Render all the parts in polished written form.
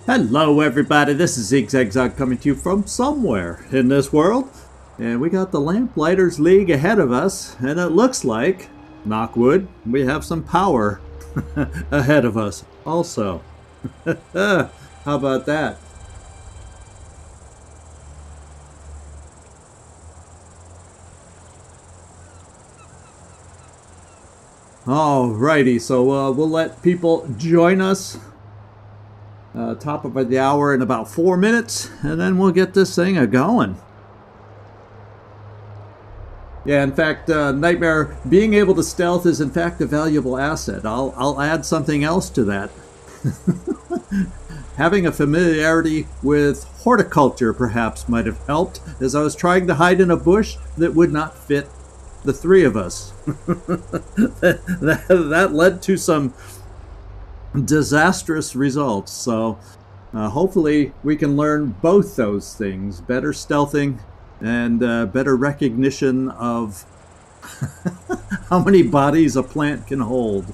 Hello everybody, this is Zigzag coming to you from somewhere in this world. And we got the Lamplighters League ahead of us, and it looks like, knock wood, we have some power ahead of us also. How about that? Alrighty, so we'll let people join us. Top of the hour in about 4 minutes, and then we'll get this thing a-going. Yeah, in fact, Nightmare, being able to stealth is in fact a valuable asset. I'll add something else to that. Having a familiarity with horticulture perhaps might have helped, as I was trying to hide in a bush that would not fit the three of us. that led to some disastrous results, so hopefully we can learn both those things: better stealthing and better recognition of how many bodies a plant can hold.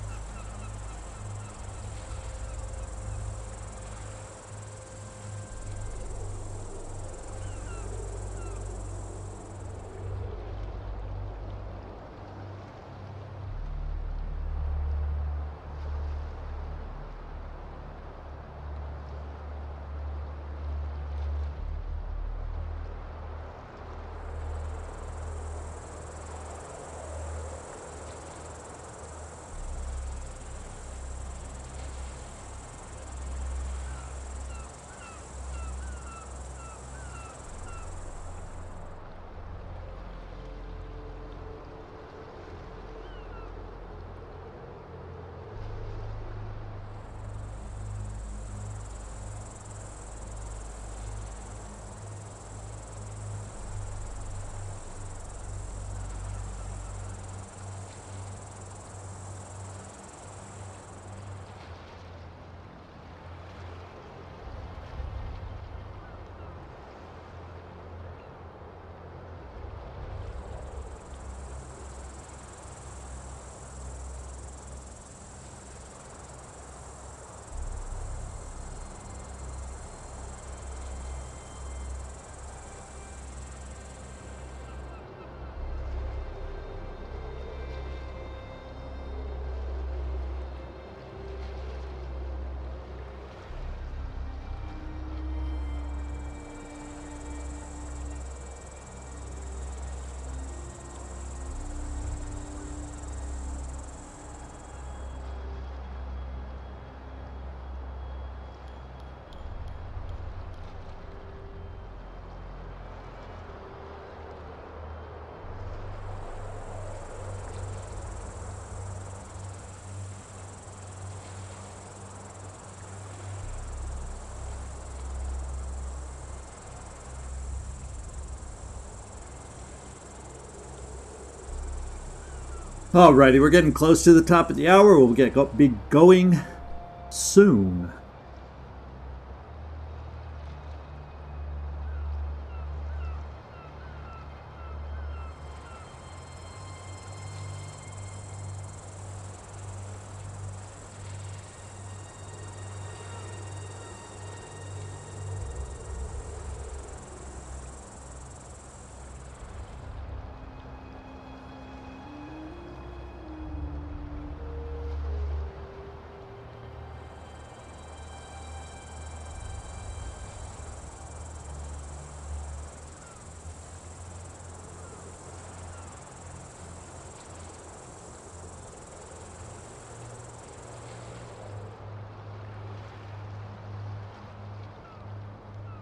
Alrighty, we're getting close to the top of the hour. We'll be going soon.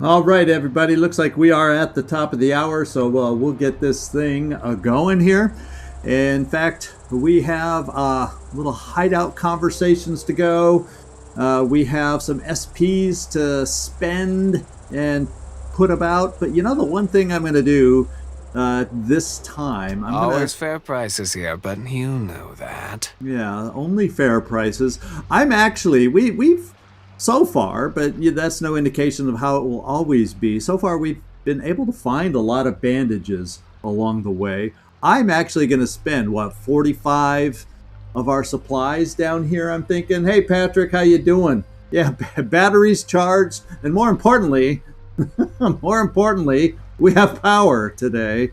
All right, everybody. Looks like we are at the top of the hour, so we'll get this thing going here. In fact, we have little hideout conversations to go. We have some SPs to spend and put about. But you know, the one thing I'm going to do this time, Always fair prices here, but you know that. Yeah, only fair prices. I'm actually we've so far, but that's no indication of how it will always be. So far, we've been able to find a lot of bandages along the way. I'm actually going to spend, what, 45 of our supplies down here. I'm thinking, hey, Patrick, how you doing? Yeah, batteries charged, and more importantly, we have power today.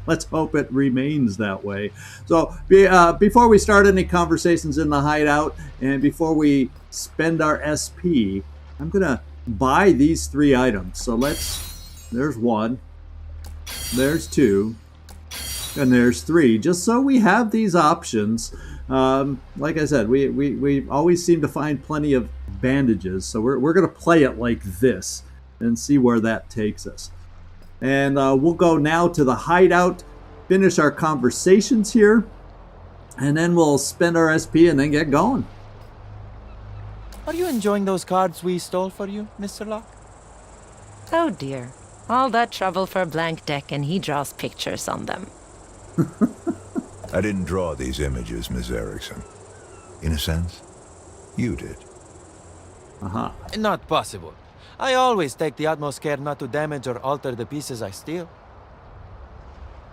Let's hope it remains that way. So, before we start any conversations in the hideout, and before we spend our SP, I'm gonna buy these 3 items. So there's 1, there's 2, and there's 3. Just so we have these options. Like I said, we always seem to find plenty of bandages. So we're gonna play it like this and see where that takes us. And we'll go now to the hideout, finish our conversations here, and then we'll spend our SP and then get going. Are you enjoying those cards we stole for you, Mr. Locke? Oh dear. All that trouble for a blank deck and he draws pictures on them. I didn't draw these images, Miss Erickson. In a sense, you did. Uh-huh. Not possible. I always take the utmost care not to damage or alter the pieces I steal.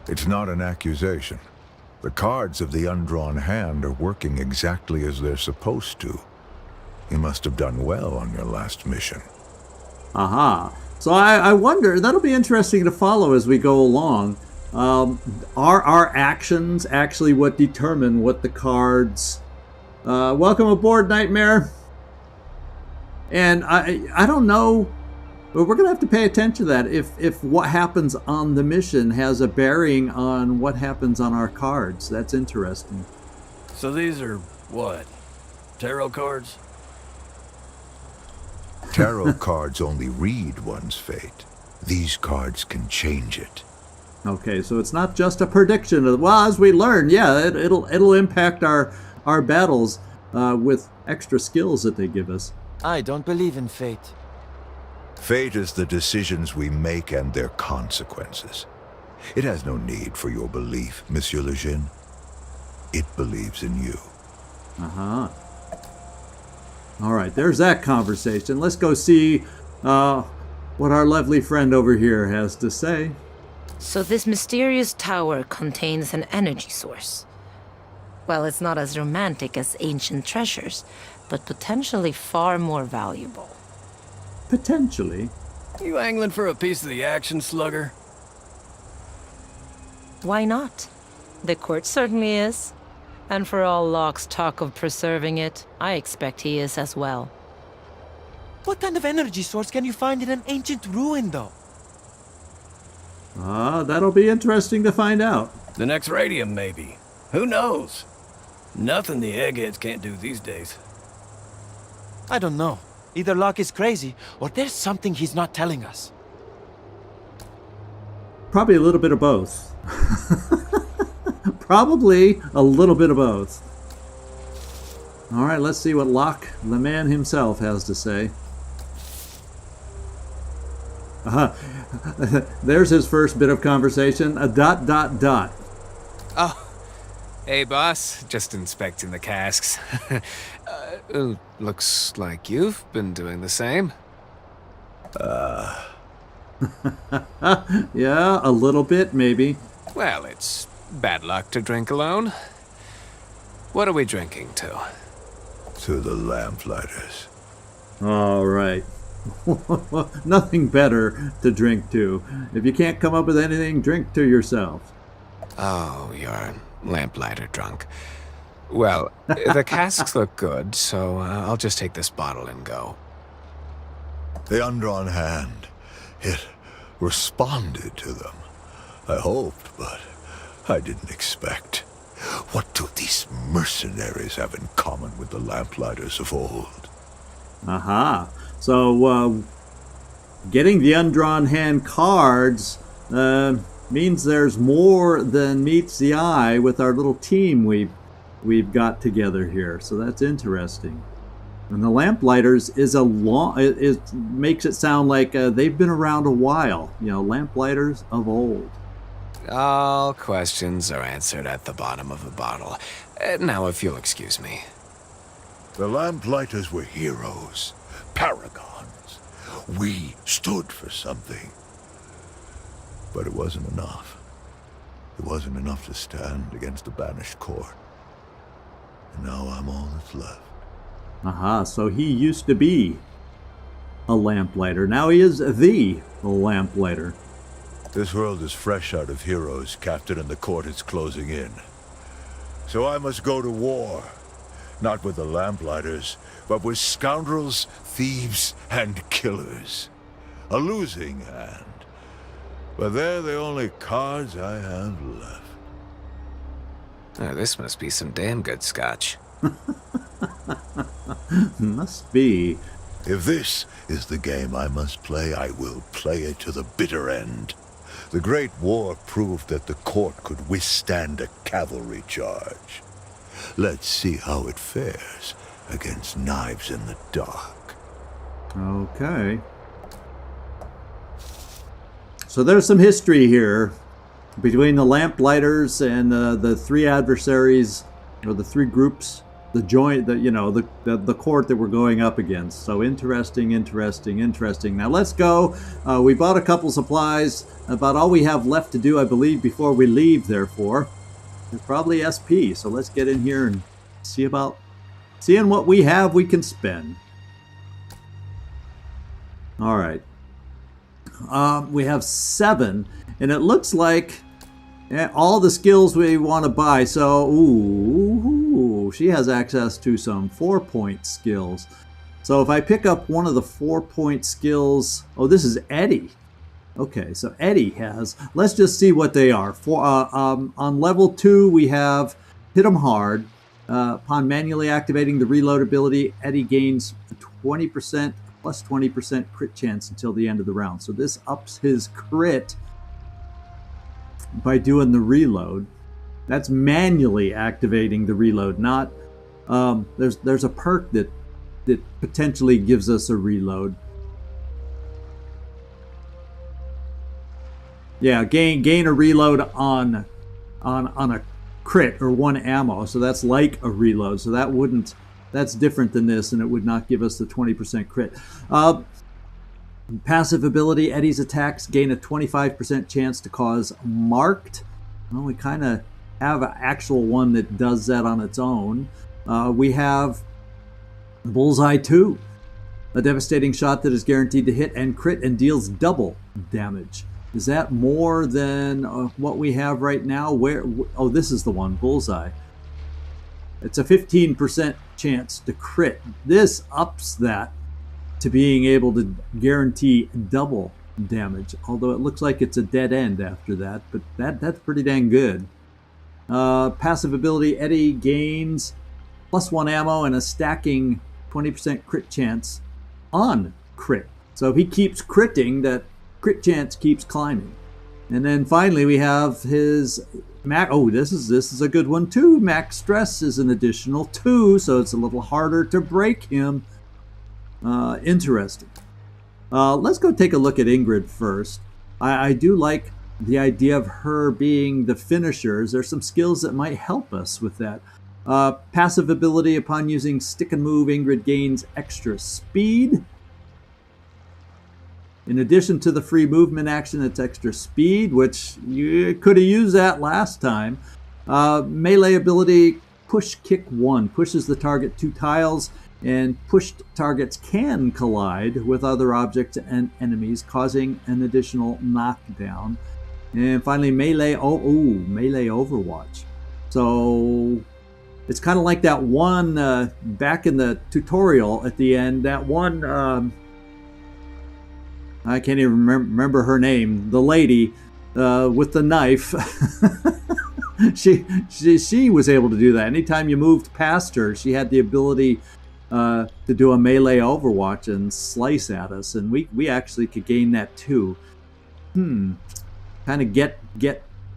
It's not an accusation. The cards of the undrawn hand are working exactly as they're supposed to. You must have done well on your last mission. Aha. So I wonder, that'll be interesting to follow as we go along. Are our actions actually what determine what the cards... welcome aboard, Nightmare. And I don't know, but we're going to have to pay attention to that if what happens on the mission has a bearing on what happens on our cards. That's interesting. So these are what? Tarot cards? Tarot cards only read one's fate. These cards can change it. Okay, so it's not just a prediction. Well, as we learn, yeah, it'll impact our battles with extra skills that they give us. I don't believe in fate. Fate is the decisions we make and their consequences. It has no need for your belief, Monsieur Lejeune. It believes in you. Uh-huh. All right, there's that conversation. Let's go see what our lovely friend over here has to say. So this mysterious tower contains an energy source. Well, it's not as romantic as ancient treasures, but potentially far more valuable. Potentially. You angling for a piece of the action, slugger? Why not? The court certainly is. And for all Locke's talk of preserving it, I expect he is as well. What kind of energy source can you find in an ancient ruin, though? That'll be interesting to find out. The next radium, maybe. Who knows? Nothing the eggheads can't do these days. I don't know. Either Locke is crazy, or there's something he's not telling us. Probably a little bit of both. Probably a little bit of both. All right, let's see what Locke, the man himself, has to say. There's his first bit of conversation. Oh, hey boss, just inspecting the casks. Looks like you've been doing the same. Yeah, a little bit, maybe. Well, it's bad luck to drink alone. What are we drinking to? To the Lamplighters. All right. Nothing better to drink to. If you can't come up with anything, drink to yourself. Oh, you're Lamplighter drunk. Well, the casks look good, so I'll just take this bottle and go. The undrawn hand. It responded to them. I hoped, but I didn't expect. What do these mercenaries have in common with the Lamplighters of old? Aha. So, getting the undrawn hand cards means there's more than meets the eye with our little team we've got together here. So that's interesting. And the Lamplighters is it makes it sound like they've been around a while. You know, Lamplighters of old. All questions are answered at the bottom of a bottle. Now, if you'll excuse me. The Lamplighers were heroes, paragons. We stood for something. But it wasn't enough. It wasn't enough to stand against the banished court. And now I'm all that's left. Aha, so he used to be a lamplighter. Now he is the lamplighter. This world is fresh out of heroes, Captain, and the court is closing in. So I must go to war. Not with the Lamplighters, but with scoundrels, thieves, and killers. A losing hand. But they're the only cards I have left. This must be some damn good scotch. Must be. If this is the game I must play, I will play it to the bitter end. The Great War proved that the court could withstand a cavalry charge. Let's see how it fares against knives in the dark. Okay. So there's some history here between the Lamplighters and the three adversaries, or the three groups, the court that we're going up against. So interesting. Now let's go. We bought a couple supplies. About all we have left to do, I believe, before we leave, therefore, is probably SP. So let's get in here and see about seeing what we have we can spend. All right. We have 7, and it looks like all the skills we want to buy. So, ooh, she has access to some 4-point skills. So if I pick up one of the 4-point skills, oh, this is Eddie. Okay, so Eddie has, let's just see what they are. On level 2, we have Hit 'em Hard. Upon manually activating the reload ability, Eddie gains 20% plus 20% crit chance until the end of the round. So this ups his crit by doing the reload. That's manually activating the reload, not there's a perk that potentially gives us a reload. Yeah, gain a reload on a crit or 1 ammo. So that's like a reload. So that's different than this, and it would not give us the 20% crit. Passive ability, Eddie's attacks gain a 25% chance to cause marked. Well, we kind of have an actual one that does that on its own. We have Bullseye 2, a devastating shot that is guaranteed to hit and crit and deals double damage. Is that more than what we have right now? Oh, this is the one, Bullseye. It's a 15% chance to crit. This ups that to being able to guarantee double damage, although it looks like it's a dead end after that, but that's pretty dang good. Passive ability, Eddie gains +1 ammo and a stacking 20% crit chance on crit. So if he keeps critting, that crit chance keeps climbing. And then finally we have his max. Oh, this is a good one too. Max stress is an additional 2, so it's a little harder to break him. Interesting. Let's go take a look at Ingrid first. I do like the idea of her being the finishers. There's some skills that might help us with that. Passive ability, upon using stick and move, Ingrid gains extra speed. In addition to the free movement action, it's extra speed, which you could have used that last time. Melee ability, push kick 1, pushes the target 2 tiles, and pushed targets can collide with other objects and enemies, causing an additional knockdown. And finally, melee Overwatch. So it's kind of like that one back in the tutorial at the end, that one... I can't even remember her name. The lady with the knife. she was able to do that. Anytime you moved past her, she had the ability to do a melee Overwatch and slice at us, and we actually could gain that too. Kind of get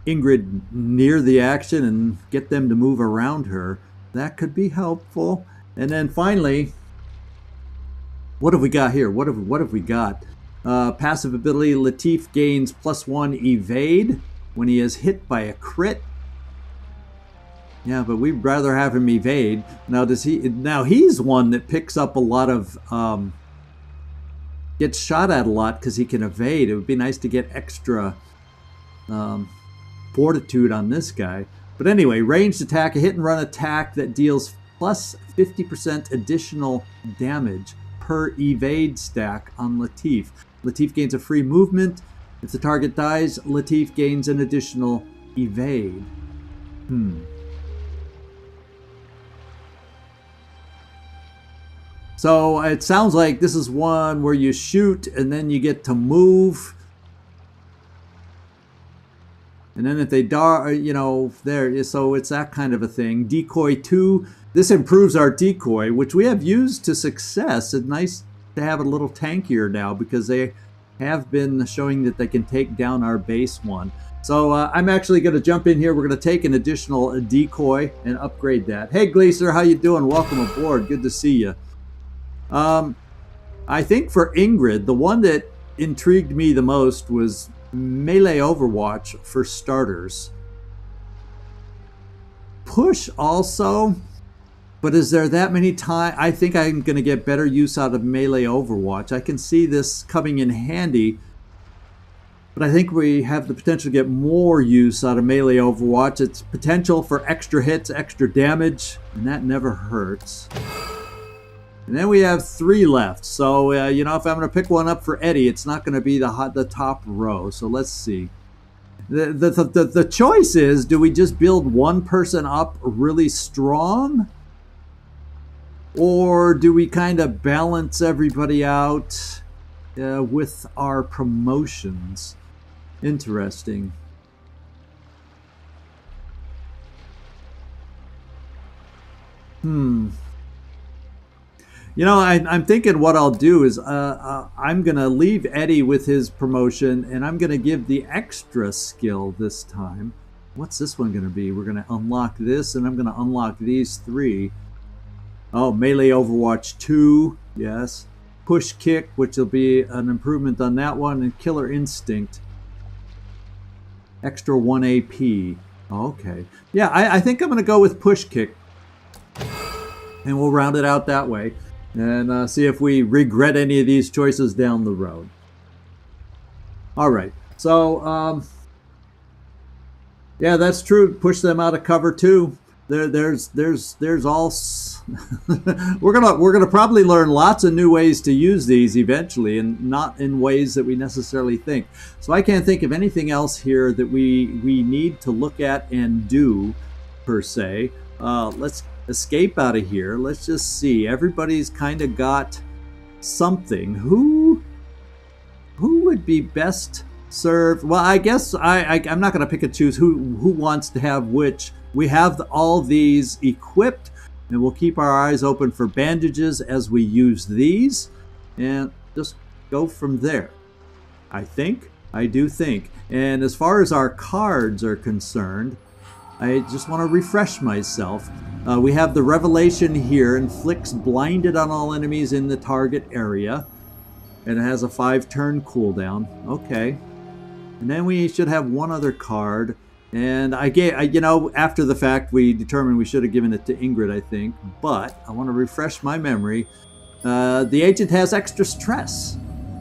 Ingrid near the action and get them to move around her. That could be helpful. And then finally, what have we got here? What have we got? Passive ability, Latif gains +1 evade when he is hit by a crit. Yeah, but we'd rather have him evade. Now he's one that picks up a lot of gets shot at a lot because he can evade. It would be nice to get extra fortitude on this guy. But anyway, ranged attack, a hit and run attack that deals plus 50% additional damage per evade stack on Latif. Latif gains a free movement. If the target dies, Latif gains an additional evade. So it sounds like this is one where you shoot and then you get to move. And then if they die, you know, there. So it's that kind of a thing. Decoy 2. This improves our decoy, which we have used to success. It's nice to have it a little tankier now because they have been showing that they can take down our base one. So I'm actually going to jump in here. We're going to take an additional decoy and upgrade that. Hey, Gleaser, how you doing? Welcome aboard. Good to see you. I think for Ingrid, the one that intrigued me the most was melee Overwatch for starters. Push also, but is there that many times? I think I'm going to get better use out of melee Overwatch. I can see this coming in handy, but I think we have the potential to get more use out of melee Overwatch. It's potential for extra hits, extra damage, and that never hurts. And then we have 3 left. So, you know, if I'm going to pick one up for Eddie, it's not going to be the top row. So let's see. The choice is, do we just build one person up really strong? Or do we kind of balance everybody out with our promotions? Interesting. You know, I'm thinking what I'll do is I'm going to leave Eddie with his promotion, and I'm going to give the extra skill this time. What's this one going to be? We're going to unlock this, and I'm going to unlock these 3. Oh, melee Overwatch 2, yes. Push kick, which will be an improvement on that one, and killer instinct. Extra 1 AP. Okay. Yeah, I think I'm going to go with push kick. And we'll round it out that way. And see if we regret any of these choices down the road. All right. So, yeah, that's true. Push them out of cover too. There's all. we're gonna probably learn lots of new ways to use these eventually, and not in ways that we necessarily think. So I can't think of anything else here that we need to look at and do per se. Let's escape out of here. Let's just see. Everybody's kind of got something. Who would be best served? Well, I guess I'm not going to pick and choose who wants to have which. We have all these equipped, and we'll keep our eyes open for bandages as we use these, and just go from there. I do think. And as far as our cards are concerned, I just want to refresh myself. We have the Revelation here, inflicts blinded on all enemies in the target area. And it has a 5-turn cooldown. Okay. And then we should have one other card. And you know, after the fact, we determined we should have given it to Ingrid, I think. But I want to refresh my memory. The agent has extra stress.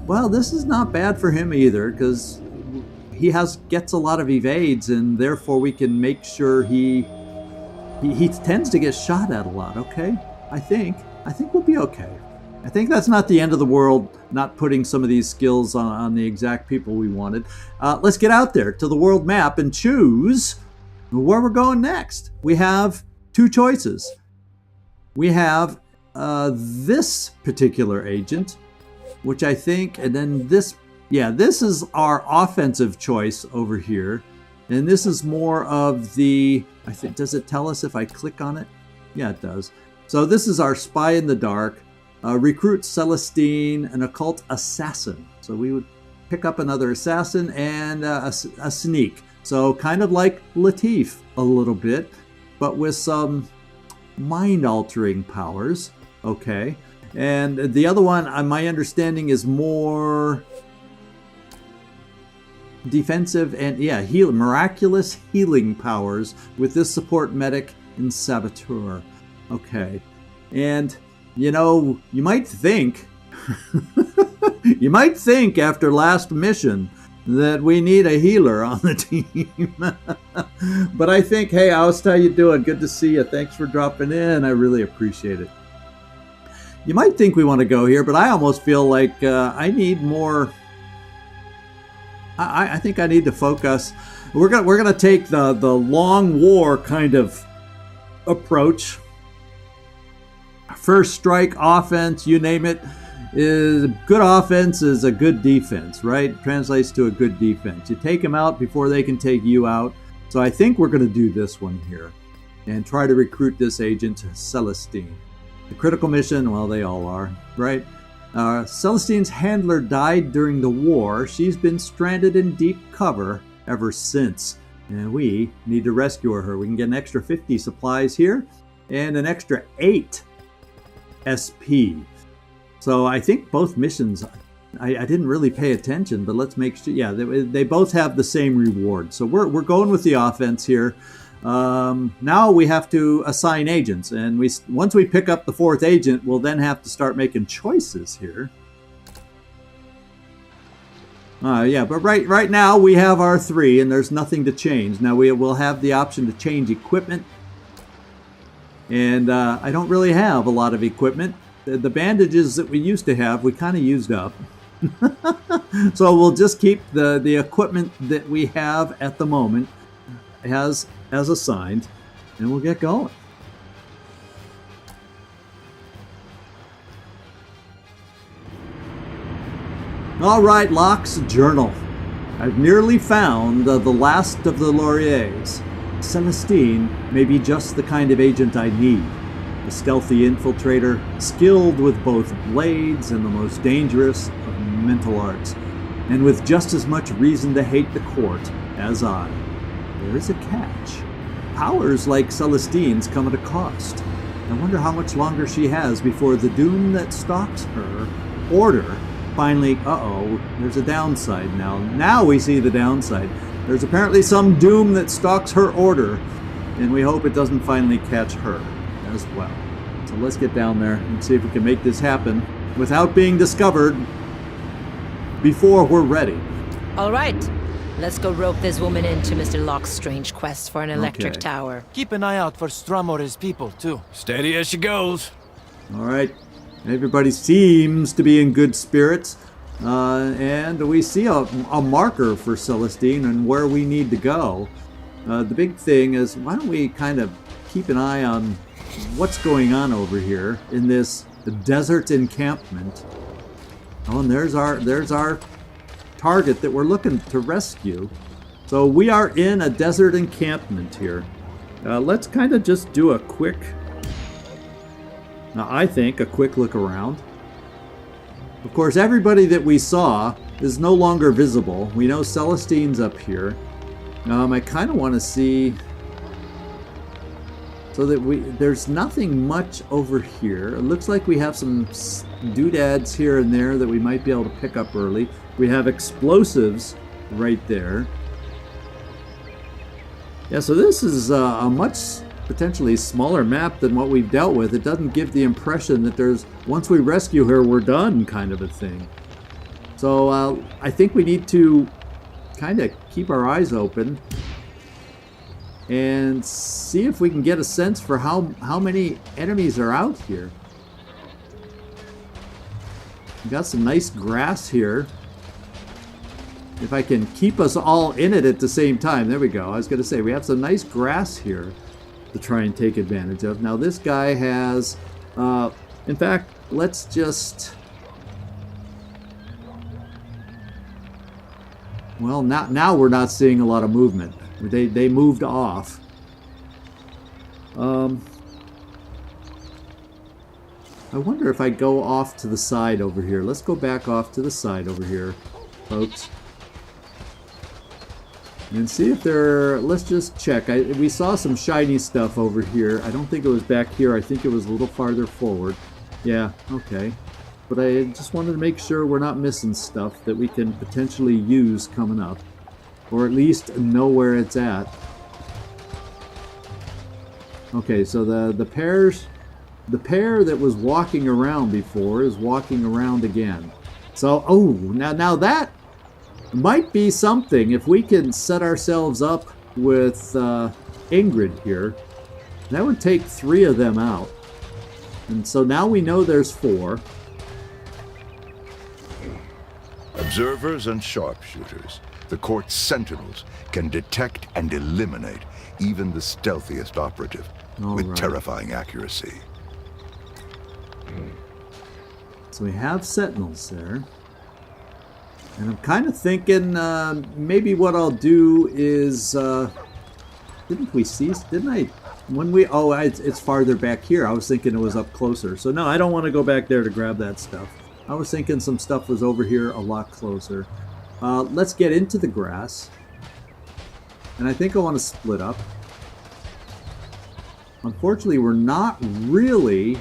Well, this is not bad for him either, because he gets a lot of evades, and therefore we can make sure he tends to get shot at a lot. Okay, I think we'll be okay. I think that's not the end of the world, not putting some of these skills on the exact people we wanted. Let's get out there to the world map and choose where we're going next. We have 2 choices. We have this particular agent, which I think, and then this. Yeah, this is our offensive choice over here. And this is more of the, I think, does it tell us if I click on it? Yeah, it does. So this is our spy in the dark, recruit Celestine, an occult assassin. So we would pick up another assassin and a sneak. So kind of like Latif a little bit, but with some mind-altering powers. Okay. And the other one, my understanding, is more defensive and miraculous healing powers with this support medic and saboteur. Okay. And you know, you might think after last mission that we need a healer on the team. But I think, hey, Oust, how you doing? Good to see you. Thanks for dropping in. I really appreciate it. You might think we want to go here, but I almost feel like I need more. I think I need to focus. We're gonna take the long war kind of approach. First strike, offense, you name it. Is good offense is a good defense, right? Translates to a good defense. You take them out before they can take you out. So I think we're going to do this one here and try to recruit this agent, Celestine. The critical mission, well, they all are, right? Celestine's handler died during the war. She's been stranded in deep cover ever since, and we need to rescue her. We can get an extra 50 supplies here and an extra 8 SP. So I think both missions, I didn't really pay attention, but let's make sure, yeah, they both have the same reward. So we're going with the offense here. Now we have to assign agents, and once we pick up the 4th agent, we'll then have to start making choices here. Yeah, but right now we have our 3, and there's nothing to change. Now we will have the option to change equipment, and I don't really have a lot of equipment. The bandages that we used to have, we kind of used up. So we'll just keep the equipment that we have at the moment as assigned, and we'll get going. All right, Locke's journal. I've nearly found the last of the Lauriers. Celestine may be just the kind of agent I need. A stealthy infiltrator, skilled with both blades and the most dangerous of mental arts, and with just as much reason to hate the court as I. There is a catch. Powers like Celestine's come at a cost. I wonder how much longer she has before the doom that stalks her order finally... Uh-oh, there's a downside now. Now we see the downside. There's apparently some doom that stalks her order, and we hope it doesn't finally catch her as well. So let's get down there and see if we can make this happen without being discovered before we're ready. All right, let's go rope this woman into Mr. Locke's strange quest for an electric tower. Keep an eye out for Strum or his people, too. Steady as she goes. All right, everybody seems to be in good spirits. And we see a marker for Celestine and where we need to go. The big thing is, why don't we kind of keep an eye on what's going on over here in this desert encampment. Oh, and there's our target that we're looking to rescue. So we are in a desert encampment here. Let's kind of just do a quick, I think, a quick look around. Of course, everybody that we saw is no longer visible. We know Celestine's up here. I kind of want to see... So that there's nothing much over here. It looks like we have some doodads here and there that we might be able to pick up early. We have explosives right there. Yeah, so this is a much potentially smaller map than what we've dealt with. It doesn't give the impression that there's, once we rescue her, we're done kind of a thing. So I think we need to kind of keep our eyes open and see if we can get a sense for how many enemies are out here. We got some nice grass here. If I can keep us all in it at the same time. There we go. I was going to say, we have some nice grass here to try and take advantage of. Now this guy has... in fact, let's just... Well, now we're not seeing a lot of movement. They moved off. I wonder if I go off to the side over here. Let's go back off to the side over here, folks. And see if there... Let's just check. We saw some shiny stuff over here. I don't think it was back here. I think it was a little farther forward. Yeah, okay. But I just wanted to make sure we're not missing stuff that we can potentially use coming up. Or at least know where it's at. Okay, so the pair that was walking around before is walking around again. So, oh, now that Might be something if we can set ourselves up with Ingrid here. That would take 3 of them out. And so now we know there's 4. Observers and sharpshooters, the court's sentinels, can detect and eliminate even the stealthiest operative with terrifying accuracy. So we have sentinels there. And I'm kind of thinking maybe what I'll do is... didn't we see... Didn't I... When we... Oh, it's farther back here. I was thinking it was up closer. So no, I don't want to go back there to grab that stuff. I was thinking some stuff was over here a lot closer. Let's get into the grass. And I think I want to split up. Unfortunately, we're not really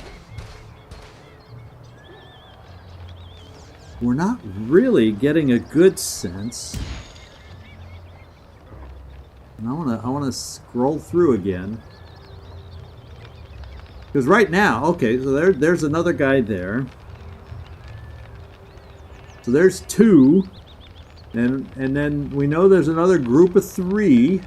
getting a good sense. And I want to scroll through again. Because right now, okay, so there's another guy there. So there's 2. And then we know there's another group of 3.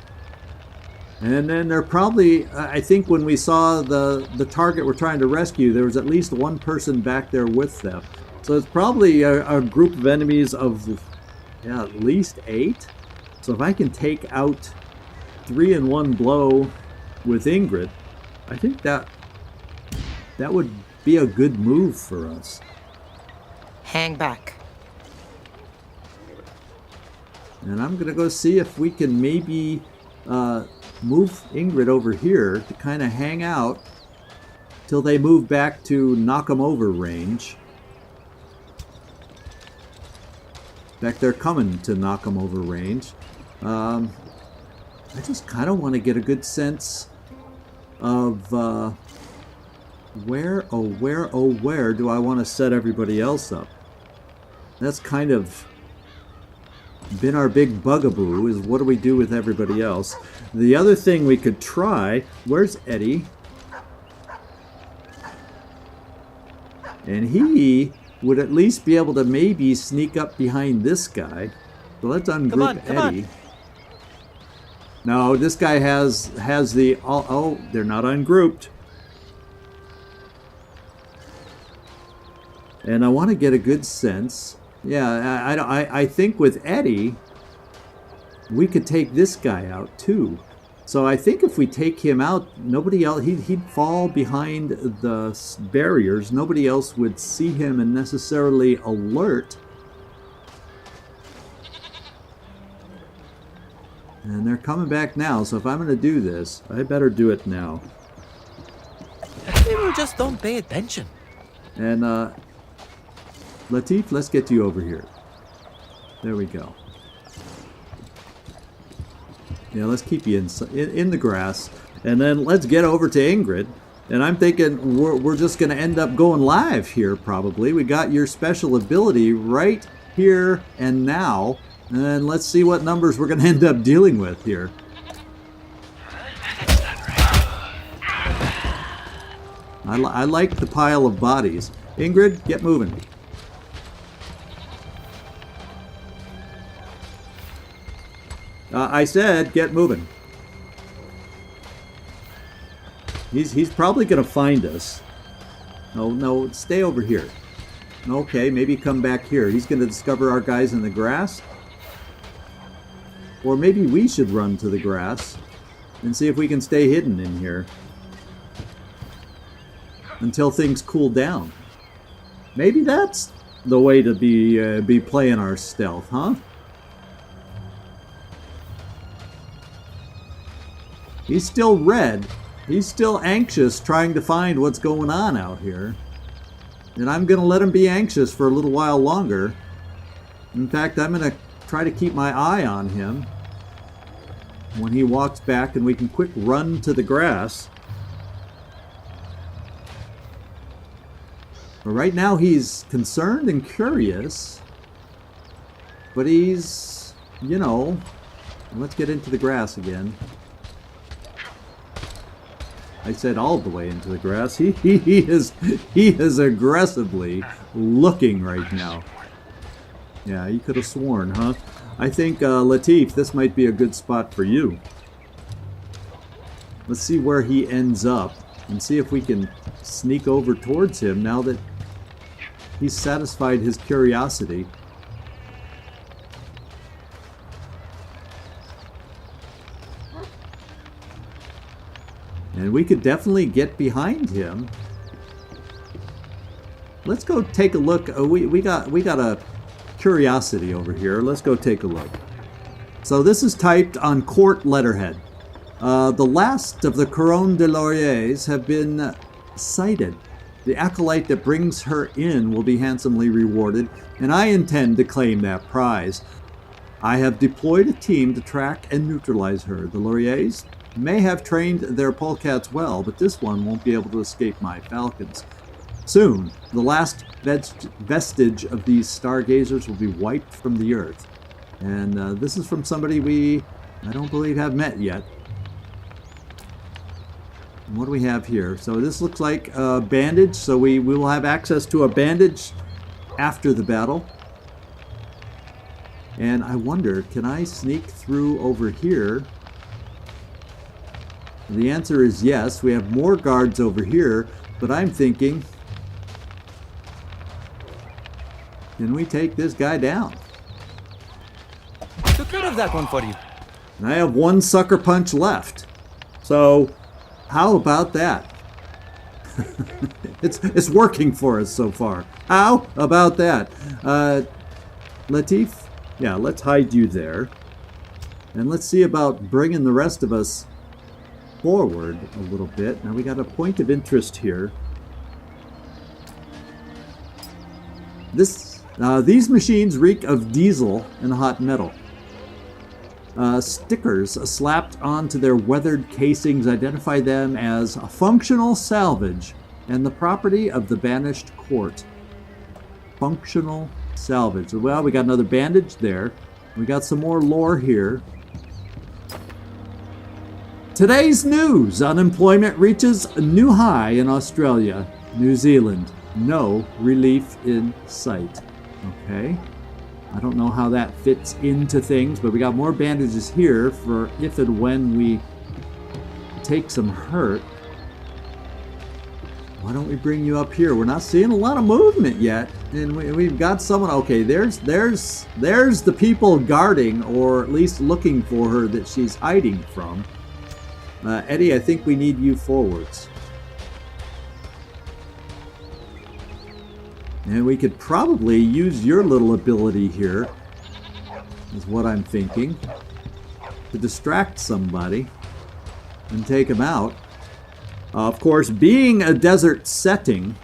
And then they're probably, I think when we saw the target we're trying to rescue, there was at least 1 person back there with them. So it's probably a group of enemies of, yeah, at least 8. So if I can take out 3 in one blow with Ingrid, I think that would be a good move for us. Hang back. And I'm going to go see if we can maybe move Ingrid over here to kind of hang out till they move back to knock 'em over range. In fact, they're coming to knock 'em over range. I just kind of want to get a good sense of where do I want to set everybody else up. That's kind of been our big bugaboo, is what do we do with everybody else. The other thing we could try, where's Eddie? And he would at least be able to maybe sneak up behind this guy. So let's ungroup Eddie. No, this guy has the... Oh, they're not ungrouped. And I want to get a good sense. Yeah, I think with Eddie, we could take this guy out too. So I think if we take him out, nobody else, he'd fall behind the barriers. Nobody else would see him and necessarily alert. And they're coming back now, so if I'm going to do this, I better do it now. People just don't pay attention. And, Latif, let's get you over here. There we go. Yeah, let's keep you in the grass. And then let's get over to Ingrid. And I'm thinking we're just going to end up going live here, probably. We got your special ability right here and now. And let's see what numbers we're going to end up dealing with here. I like the pile of bodies. Ingrid, get moving. I said, get moving. He's probably going to find us. No, stay over here. Okay, maybe come back here. He's going to discover our guys in the grass. Or maybe we should run to the grass and see if we can stay hidden in here until things cool down. Maybe that's the way to be playing our stealth, huh? He's still red. He's still anxious trying to find what's going on out here. And I'm going to let him be anxious for a little while longer. In fact, I'm going to try to keep my eye on him when he walks back, and we can quick run to the grass. But right now he's concerned and curious. But he's, you know, let's get into the grass again. I said all the way into the grass. He is aggressively looking right now. Yeah, you could have sworn, huh? I think, Latif, this might be a good spot for you. Let's see where he ends up and see if we can sneak over towards him now that he's satisfied his curiosity. And we could definitely get behind him. Let's go take a look. We got a curiosity over here. Let's go take a look. So this is typed on court letterhead. The last of the Couronne de Lauriers have been sighted. The acolyte that brings her in will be handsomely rewarded, and I intend to claim that prize. I have deployed a team to track and neutralize her. The Lauriers may have trained their polecats well, but this one won't be able to escape my falcons. Soon, the last vestige of these stargazers will be wiped from the earth. And this is from somebody I don't believe, have met yet. And what do we have here? So this looks like a bandage, so we will have access to a bandage after the battle. And I wonder, can I sneak through over here? The answer is yes. We have more guards over here, but I'm thinking, can we take this guy down? Took care of that one for you. And I have one sucker punch left. So, how about that? It's working for us so far. How about that? Latif? Yeah, let's hide you there. And let's see about bringing the rest of us forward a little bit. Now we got a point of interest here. These machines reek of diesel and hot metal. Stickers slapped onto their weathered casings identify them as a functional salvage and the property of the banished court. Functional salvage. Well, we got another bandage there. We got some more lore here. Today's news: unemployment reaches a new high in Australia, New Zealand. No relief in sight. Okay. I don't know how that fits into things, but we got more bandages here for if and when we take some hurt. Why don't we bring you up here? We're not seeing a lot of movement yet, and we've got someone. Okay, there's the people guarding, or at least looking for her that she's hiding from. Eddie, I think we need you forwards. And we could probably use your little ability here, is what I'm thinking, to distract somebody and take them out. Of course, being a desert setting,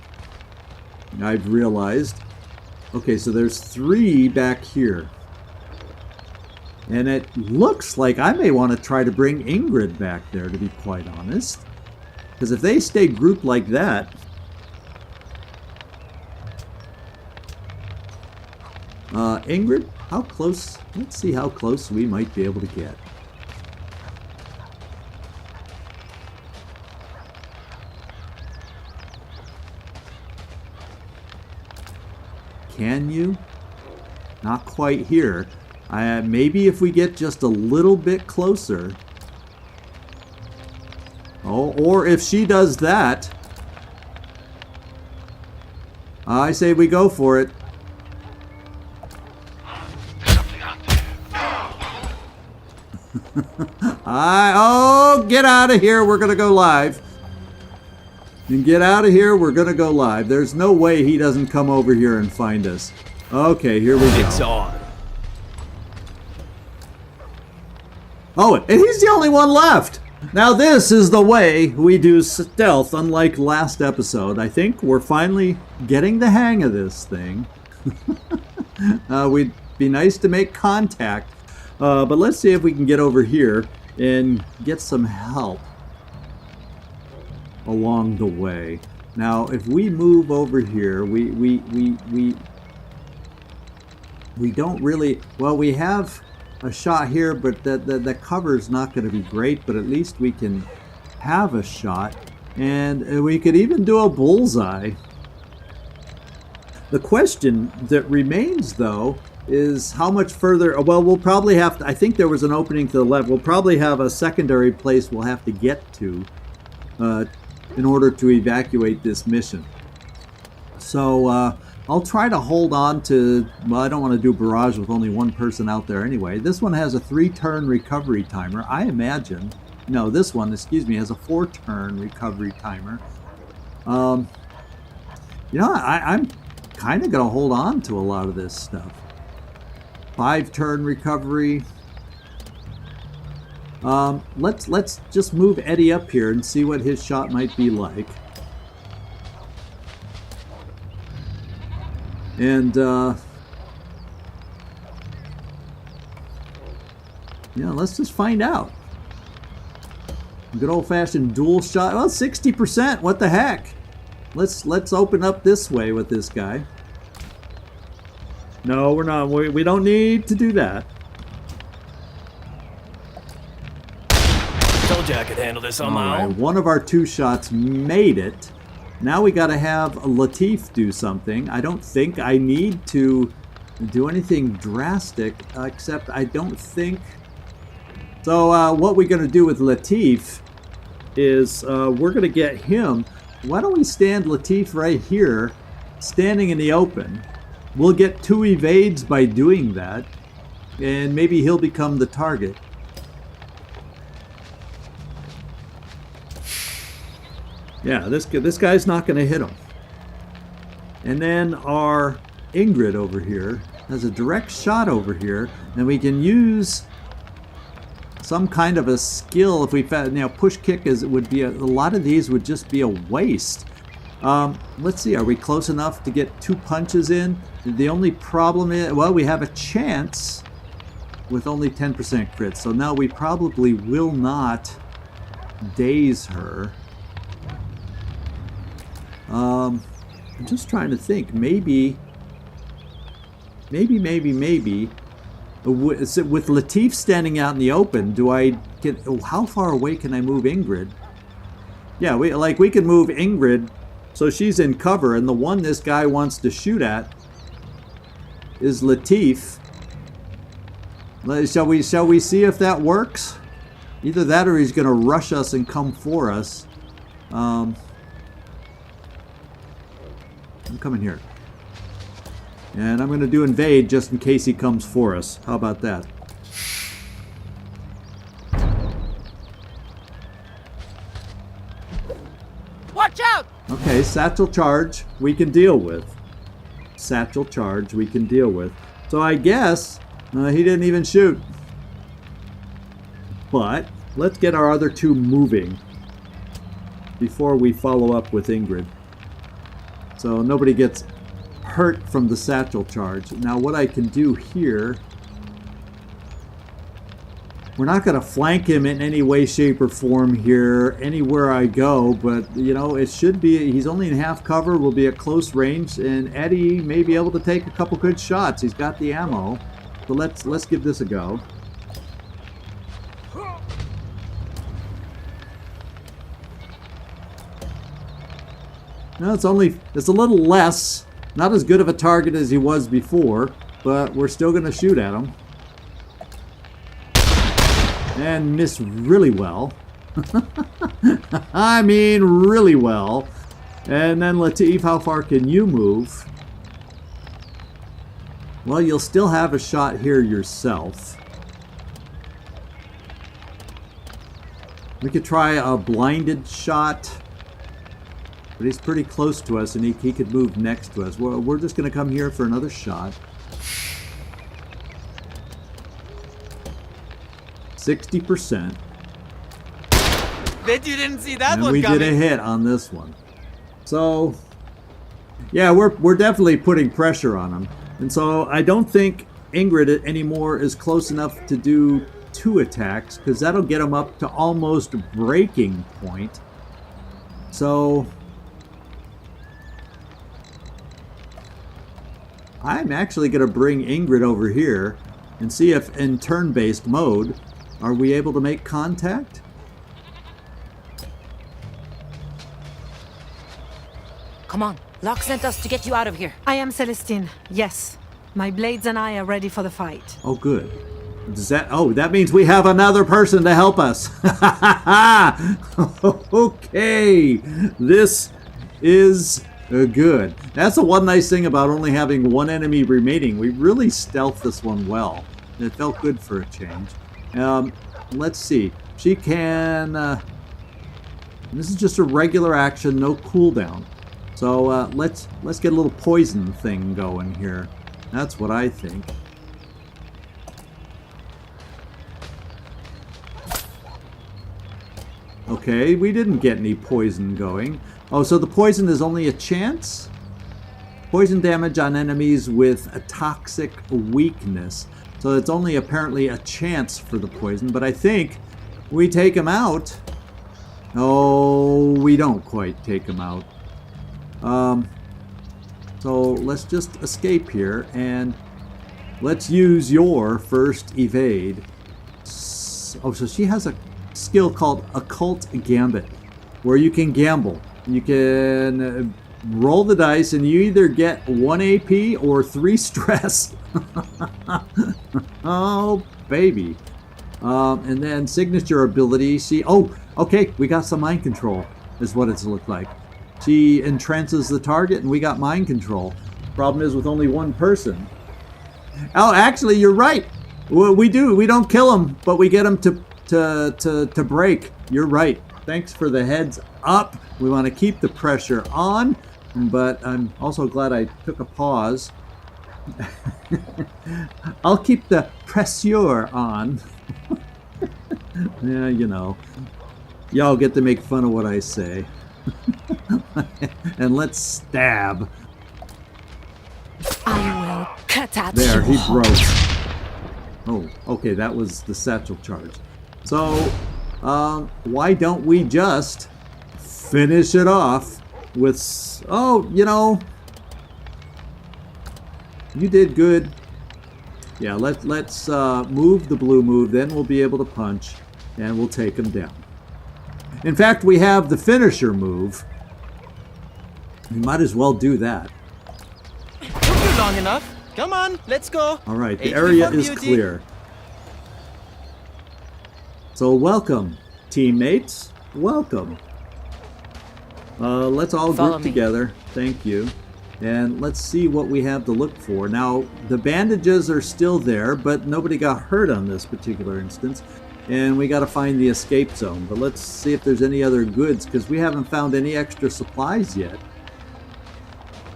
I've realized. Okay, so there's 3 back here. And it looks like I may want to try to bring Ingrid back there, to be quite honest. Because if they stay grouped like that... Ingrid, how close? Let's see how close we might be able to get. Can you? Not quite here. Maybe if we get just a little bit closer. Oh, or if she does that, I say we go for it. Get out of here. We're going to go live. And get out of here. We're going to go live. There's no way he doesn't come over here and find us. Okay, here we go. It's on. Oh, and he's the only one left. Now this is the way we do stealth, unlike last episode. I think we're finally getting the hang of this thing. We'd be nice to make contact. But let's see if we can get over here and get some help along the way. Now, if we move over here, we don't really... Well, we have a shot here, but the cover's not going to be great, but at least we can have a shot. And we could even do a bullseye. The question that remains, though, is how much further. Well, we'll probably have to. I think there was an opening to the left. We'll probably have a secondary place we'll have to get to in order to evacuate this mission. So I'll try to hold on to. Well, I don't want to do barrage with only one person out there anyway. This one has a 3-turn recovery timer. I imagine. No, this one, excuse me, has a 4-turn recovery timer. You know, I'm kind of going to hold on to a lot of this stuff. 5-turn recovery. Let's just move Eddie up here and see what his shot might be like. And yeah, let's just find out. Good old-fashioned dual shot. Well, 60%. What the heck? Let's open up this way with this guy. No, we're not. We don't need to do that. Told you I could handle this on my own. One of our 2 shots made it. Now we got to have Latif do something. I don't think I need to do anything drastic, except I don't think. So what we're going to do with Latif is we're going to get him. Why don't we stand Latif right here, standing in the open? We'll get 2 evades by doing that, and maybe he'll become the target. Yeah, this guy's not going to hit him. And then our Ingrid over here has a direct shot over here, and we can use some kind of a skill. If we, push kick would be a lot of these would just be a waste. Let's see, are we close enough to get 2 punches in? The only problem is, well, we have a chance with only 10% crit, so now we probably will not daze her. I'm just trying to think. Maybe. With Latif standing out in the open, do I get? Oh, how far away can I move Ingrid? Yeah, we can move Ingrid, so she's in cover, and the one this guy wants to shoot at is Latif. Shall we see if that works? Either that, or he's going to rush us and come for us. I'm coming here. And I'm going to do invade just in case he comes for us. How about that? Watch out! Okay, satchel charge we can deal with. Satchel charge we can deal with. So I guess he didn't even shoot. But let's get our other 2 moving before we follow up with Ingrid. So nobody gets hurt from the satchel charge. Now what I can do here, we're not going to flank him in any way, shape, or form here anywhere I go, but you know, it should be, he's only in half cover, we'll be at close range, and Eddie may be able to take a couple good shots. He's got the ammo. So let's give this a go. No, it's a little less. Not as good of a target as he was before, but we're still going to shoot at him. And miss really well. I mean, really well. And then Latif, how far can you move? Well, you'll still have a shot here yourself. We could try a blinded shot. But he's pretty close to us, and he could move next to us. We're just going to come here for another shot. 60%. Bet you didn't see that and one we coming. did a hit on this one. So, yeah, we're definitely putting pressure on him. And so I don't think Ingrid anymore is close enough to do 2 attacks, because that'll get him up to almost breaking point. So I'm actually going to bring Ingrid over here and see if in turn-based mode, are we able to make contact? Come on, Locke sent us to get you out of here. I am Celestine, yes. My blades and I are ready for the fight. Oh, good. Does that? Oh, that means we have another person to help us. Okay, this is good. That's the one nice thing about only having one enemy remaining. We really stealthed this one well. It felt good for a change. Let's see. She can. This is just a regular action, no cooldown. So let's get a little poison thing going here. That's what I think. Okay, we didn't get any poison going. Oh, so the poison is only a chance? Poison damage on enemies with a toxic weakness. So it's only apparently a chance for the poison, but I think we take him out. Oh, we don't quite take him out. So let's just escape here and let's use your first evade. Oh, so she has a skill called Occult Gambit, where you can gamble. You can roll the dice and you either get 1 AP or 3 stress. Oh, baby. And then signature ability. Oh, okay, we got some mind control, is what it's looked like. She entrances the target and we got mind control. Problem is with only one person. Oh, actually, you're right. Well, we do. We don't kill them, but we get them to break. You're right. Thanks for the heads up. We want to keep the pressure on, but I'm also glad I took a pause. I'll keep the pressure on. Yeah, you know. Y'all get to make fun of what I say. And let's stab. I will cut at There, you. he broke. Oh, okay, that was the satchel charge. So, why don't we just finish it off with... Oh, you know, you did good. Yeah, let's move the blue move, then we'll be able to punch, and we'll take him down. In fact, we have the finisher move. We might as well do that. Took you long enough. Come on, let's go. All right, the HP area for is beauty. clear. So welcome, teammates. Welcome. Let's all Follow group me. together. Thank you. And let's see what we have to look for. Now, the bandages are still there, but nobody got hurt on this particular instance. And we got to find the escape zone. But let's see if there's any other goods, because we haven't found any extra supplies yet.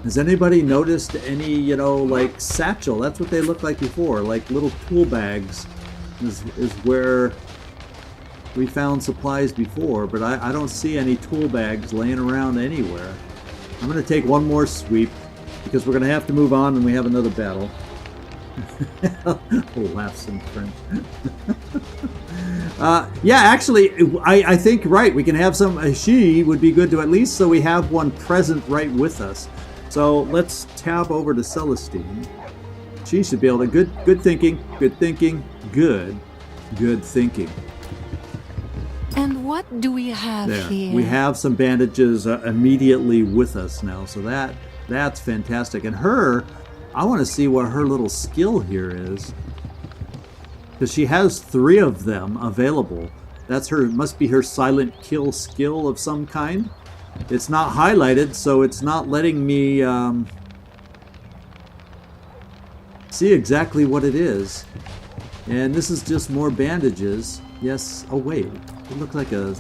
Has anybody noticed any, you know, like satchel? That's what they looked like before. Like little tool bags is where we found supplies before. But I don't see any tool bags laying around anywhere. I'm going to take one more sweep, because we're going to have to move on and we have another battle. Laughs in French. Yeah, actually, I think, right, we can have some... she would be good to at least so we have one present right with us. So let's tab over to Celestine. She should be able to... Good thinking, good thinking, good thinking. And what do we have There, here? we have some bandages immediately with us now, so that's fantastic. And her, I want to see what her little skill here is, because she has 3 of them available. That's her, must be her silent kill skill of some kind. It's not highlighted, so it's not letting me see exactly what it is. And this is just more bandages. Yes. Oh wait, it looked like a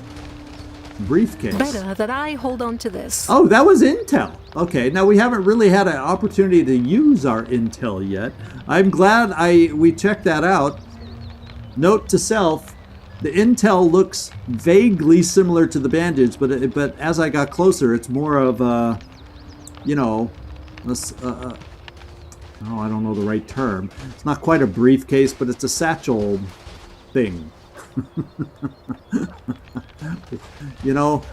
briefcase. Better that I hold on to this. Oh, that was intel. Okay, now we haven't really had an opportunity to use our intel yet. I'm glad we checked that out. Note to self, the intel looks vaguely similar to the bandage, but as I got closer, it's more of a, you know, oh, I don't know the right term. It's not quite a briefcase, but it's a satchel thing. You know,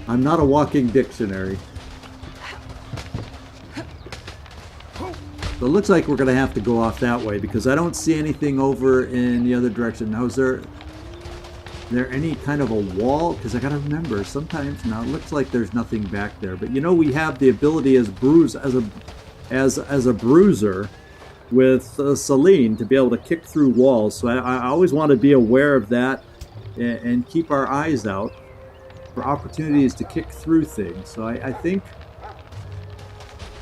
I'm not a walking dictionary. So it looks like we're going to have to go off that way because I don't see anything over in the other direction. Now, is there there any kind of a wall? Because I gotta remember, sometimes now it looks like there's nothing back there, but you know we have the ability as a bruiser with Celine to be able to kick through walls. So I always want to be aware of that and keep our eyes out for opportunities to kick through things. So I think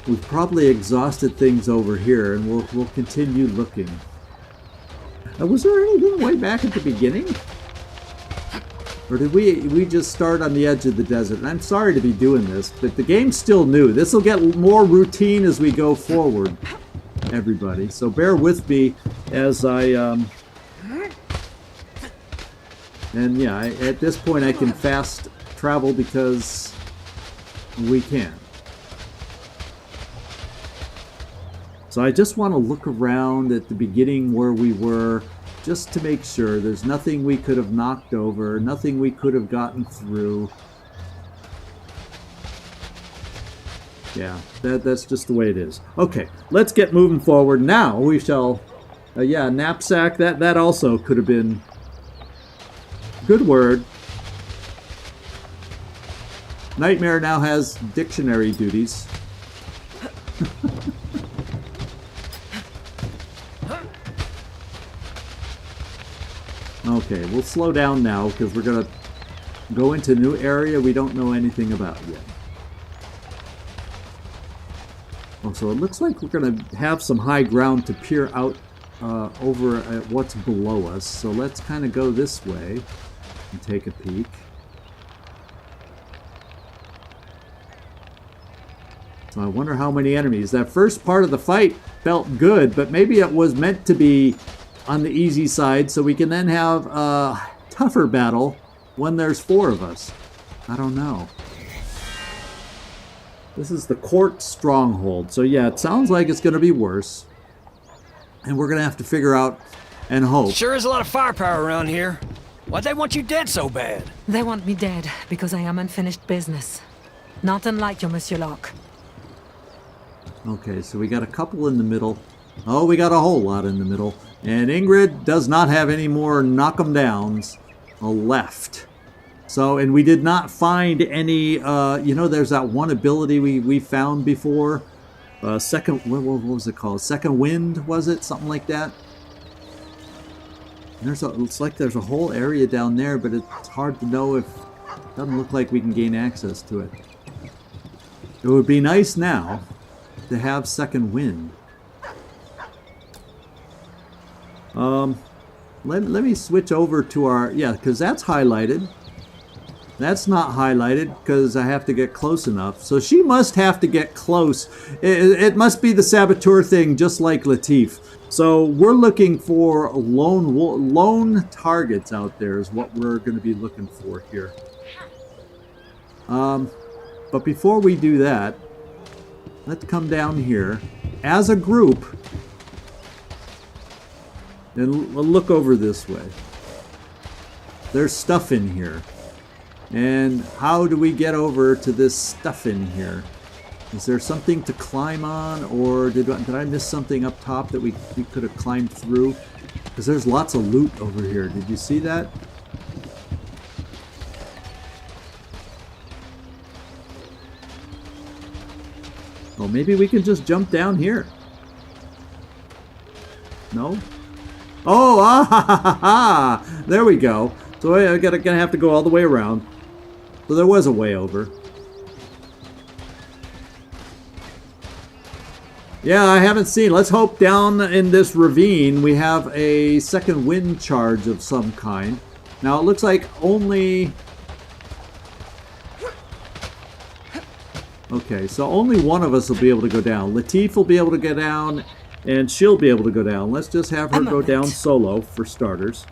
we've probably exhausted things over here, and we'll continue looking. Was there anything way back at the beginning? Or did we just start on the edge of the desert? And I'm sorry to be doing this, but the game's still new. This will get more routine as we go forward, everybody. So bear with me as I... And yeah, at this point I can fast travel because we can. So I just want to look around at the beginning where we were, just to make sure there's nothing we could have knocked over, nothing we could have gotten through. Yeah, that's just the way it is. Okay, let's get moving forward. Now we shall... yeah, knapsack, that also could have been... Good word. Nightmare now has dictionary duties. Okay, we'll slow down now because we're going to go into a new area we don't know anything about yet. Oh, so it looks like we're going to have some high ground to peer out over at what's below us. So let's kind of go this way and take a peek. So I wonder how many enemies. That first part of the fight felt good, but maybe it was meant to be on the easy side so we can then have a tougher battle when there's 4 of us. I don't know. This is the Court Stronghold. So yeah, it sounds like it's going to be worse. And we're going to have to figure out and hope. Sure is a lot of firepower around here. Why'd they want you dead so bad? They want me dead because I am unfinished business. Not unlike you, Monsieur Locke. Okay, so we got a couple in the middle. Oh, we got a whole lot in the middle. And Ingrid does not have any more knock-em-downs left. So, and we did not find any, you know, there's that one ability we found before. Second, what was it called? Second Wind, was it? Something like that? It's like there's a whole area down there, but it's hard to know if... It doesn't look like we can gain access to it. It would be nice now to have Second Wind. Let me switch over to our... Yeah, because that's highlighted. That's not highlighted because I have to get close enough. So she must have to get close. It must be the saboteur thing, just like Latif. So we're looking for lone targets out there is what we're going to be looking for here. But before we do that, let's come down here as a group and look over this way. There's stuff in here. And how do we get over to this stuff in here? Is there something to climb on, or did I miss something up top that we could have climbed through? Because there's lots of loot over here. Did you see that? Oh, maybe we can just jump down here. No? Oh, ah, ha, ha, ha, ha. There we go. So I'm gonna have to go all the way around. So there was a way over. Yeah, I haven't seen. Let's hope down in this ravine we have a second wind charge of some kind. Now it looks like only... Okay, so only one of us will be able to go down. Latif will be able to go down, and she'll be able to go down. Let's just have her go down solo, for starters.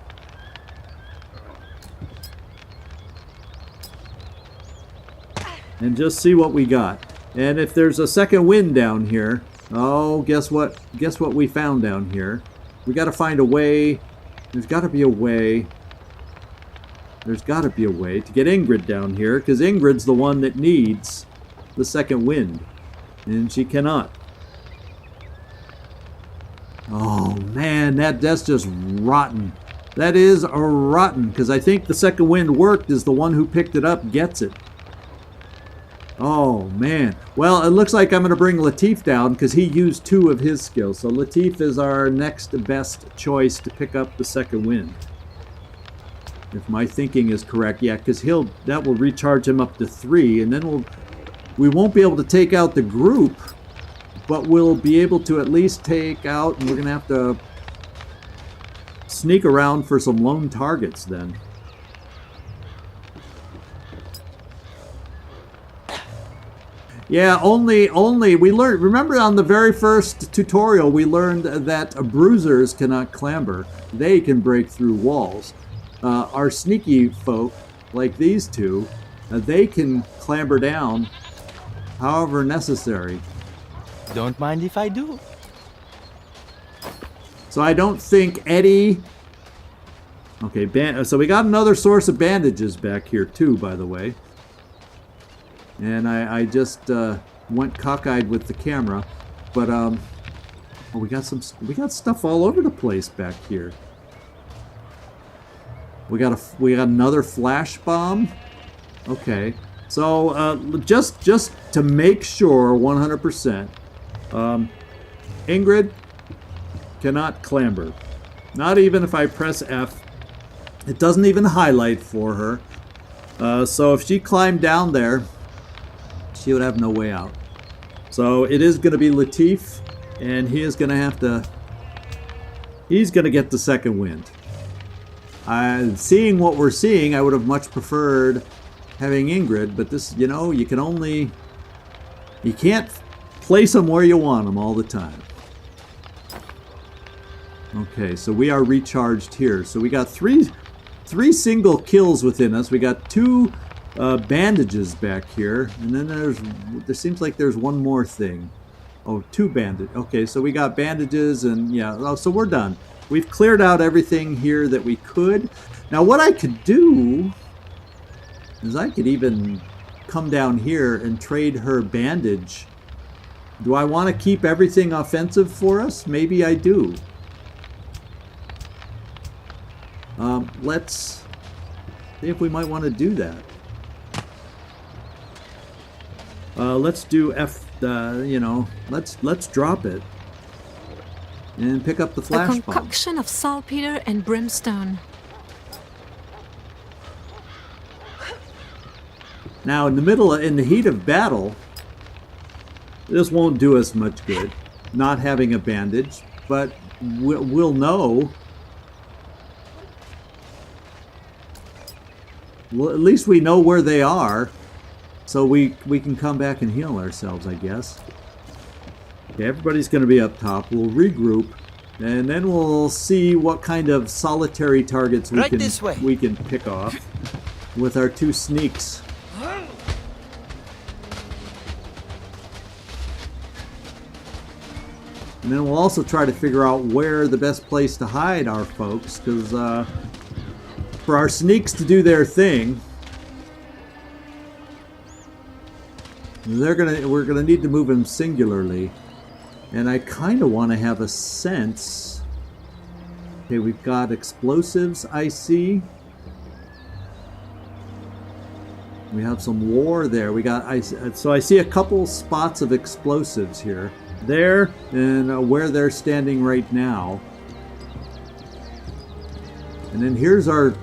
And just see what we got. And if there's a second wind down here, oh, guess what? Guess what we found down here? We got to find a way. There's got to be a way. There's got to be a way to get Ingrid down here, because Ingrid's the one that needs the second wind, and she cannot. Oh man, that's just rotten That is rotten, because I think the second wind worked is the one who picked it up gets it. Oh, man. Well, it looks like I'm going to bring Latif down because he used 2 of his skills. So Latif is our next best choice to pick up the second wind. If my thinking is correct. Yeah, because that will recharge him up to 3. And then we won't be able to take out the group, but we'll be able to at least take out, and we're going to have to sneak around for some lone targets then. Yeah, only we learned, remember on the very first tutorial we learned that bruisers cannot clamber. They can break through walls. Our sneaky folk, like these two, they can clamber down however necessary. Don't mind if I do. So I don't think Eddie... Okay, so we got another source of bandages back here too, by the way. And I just went cockeyed with the camera, but oh, we got stuff all over the place back here. We got another flash bomb. Okay, so just to make sure 100%, Ingrid cannot clamber. Not even if I press F. It doesn't even highlight for her. So if she climbed down there, she would have no way out. So it is going to be Latif, and he is going to have to... He's going to get the second wind. Seeing what we're seeing, I would have much preferred having Ingrid, but this, you know, you can't place them where you want them all the time. Okay, so we are recharged here. So we got three single kills within us. We got 2 bandages back here, and then there seems like there's one more thing. Oh, 2 bandages. Okay, so we got bandages, and yeah, so we're done. We've cleared out everything here that we could. Now what I could do is I could even come down here and trade her bandage. Do I want to keep everything offensive for us? Maybe I do. Let's see if we might want to do that. Let's do you know, let's drop it and pick up the flash bomb. A concoction of saltpeter and brimstone. Now, in the heat of battle, this won't do us much good, not having a bandage, but we'll know. Well, at least we know where they are, so we can come back and heal ourselves, I guess. Okay, everybody's going to be up top. We'll regroup, and then we'll see what kind of solitary targets we can pick off with our 2 sneaks. And then we'll also try to figure out where the best place to hide our folks, because for our sneaks to do their thing, we're gonna need to move them singularly, and I kind of want to have a sense. Okay, we've got explosives. I see. We have some war there. So I see a couple spots of explosives here, there, and where they're standing right now. And then here's our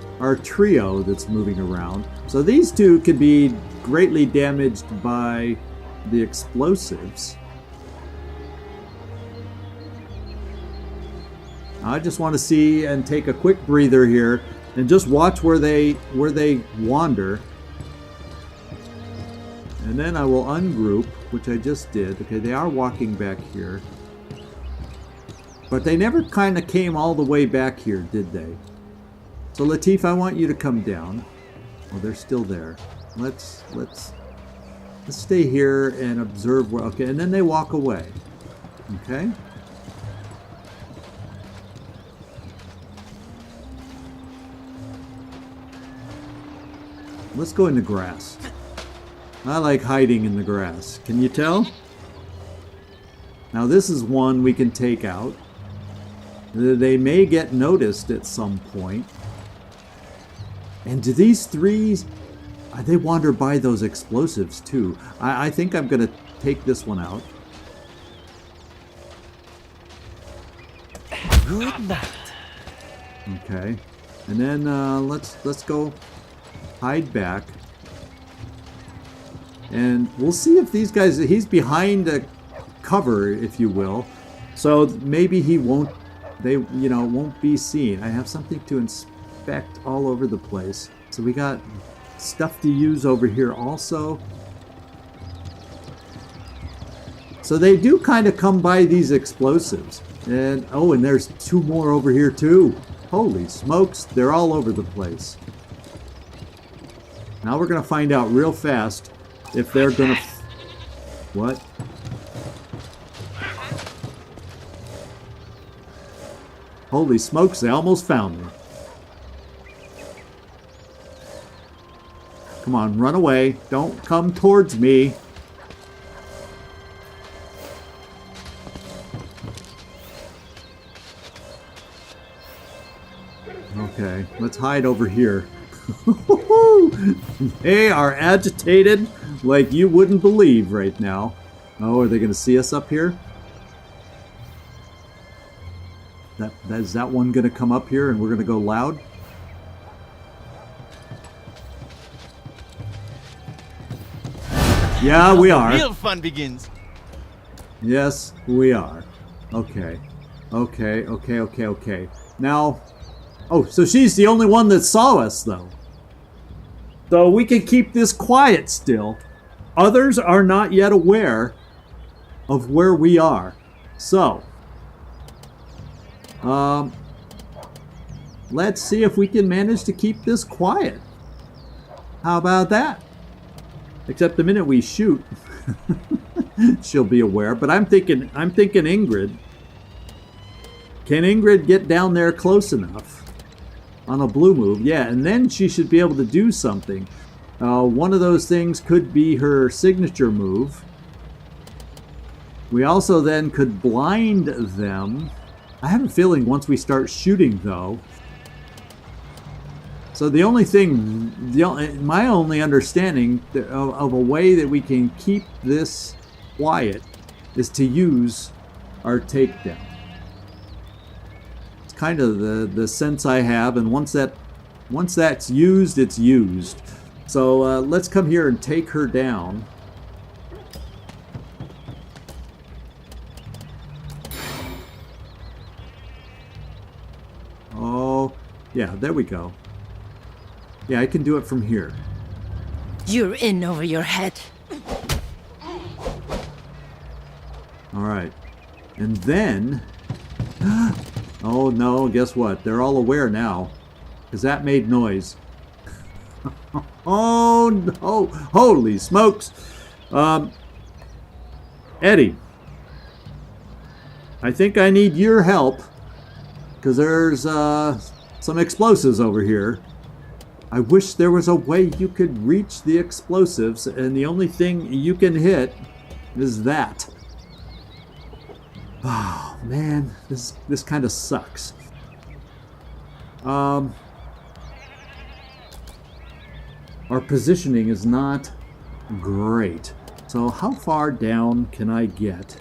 trio that's moving around. So these 2 could be greatly damaged by the explosives. I just want to see and take a quick breather here and just watch where they wander. And then I will ungroup, which I just did. Okay, they are walking back here. But they never kind of came all the way back here, did they? So Latif, I want you to come down. Oh, they're still there. Let's stay here and observe where. Okay, and then they walk away. Okay. Let's go in the grass. I like hiding in the grass. Can you tell? Now this is one we can take out. They may get noticed at some point. And do these threes, they wander by those explosives too. I think I'm going to take this one out. Good night. Okay. And then let's go hide back. And we'll see if these guys, he's behind a cover, if you will. So maybe he won't, won't be seen. I have something to inspect all over the place. So we got stuff to use over here also. So they do kind of come by these explosives. And, oh, and there's two more over here too. Holy smokes, they're all over the place. Now we're going to find out real fast if they're going to... What? Holy smokes, they almost found me. Come on, run away. Don't come towards me. Okay, let's hide over here. They are agitated like you wouldn't believe right now. Oh, are they going to see us up here? Is that one going to come up here and we're going to go loud? Yeah, we are. Real fun begins. Yes, we are. Okay. Okay. Now, oh, so she's the only one that saw us, though. So we can keep this quiet still. Others are not yet aware of where we are. So, let's see if we can manage to keep this quiet. How about that? Except the minute we shoot, she'll be aware. But I'm thinking Ingrid. Can Ingrid get down there close enough on a blue move? Yeah, and then she should be able to do something. One of those things could be her signature move. We also then could blind them. I have a feeling once we start shooting, though. So the only thing, my only understanding of a way that we can keep this quiet is to use our takedown. It's kind of the sense I have, and once that's used, it's used. So let's come here and take her down. Oh, yeah, there we go. Yeah, I can do it from here. You're in over your head. All right. And then... Oh, no, guess what? They're all aware now. Because that made noise. Oh, no. Holy smokes. Eddie. I think I need your help. Because there's some explosives over here. I wish there was a way you could reach the explosives, and the only thing you can hit is that. Oh, man, this kind of sucks. Our positioning is not great. So how far down can I get?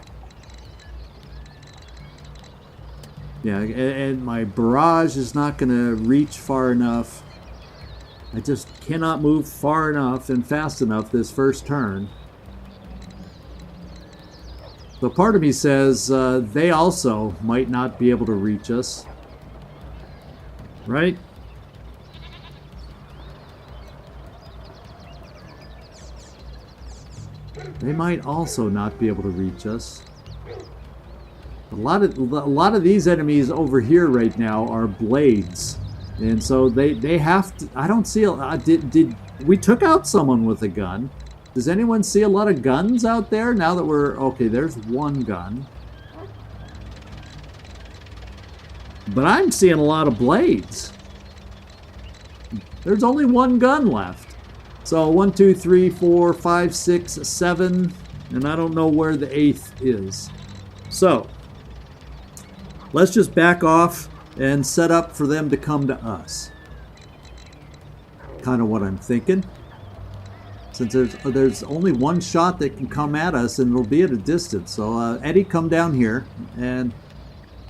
Yeah, and my barrage is not going to reach far enough. I just cannot move far enough and fast enough this first turn. So part of me says they also might not be able to reach us. Right? They might also not be able to reach us. A lot of these enemies over here right now are blades. And so they have to... I don't see... we took out someone with a gun. Does anyone see a lot of guns out there now that we're... Okay, there's one gun. But I'm seeing a lot of blades. There's only one gun left. So 1, 2, 3, 4, 5, 6, 7. And I don't know where the 8th is. So... let's just back off and set up for them to come to us. Kind of what I'm thinking. Since there's only one shot that can come at us, and it'll be at a distance. So Eddie, come down here, and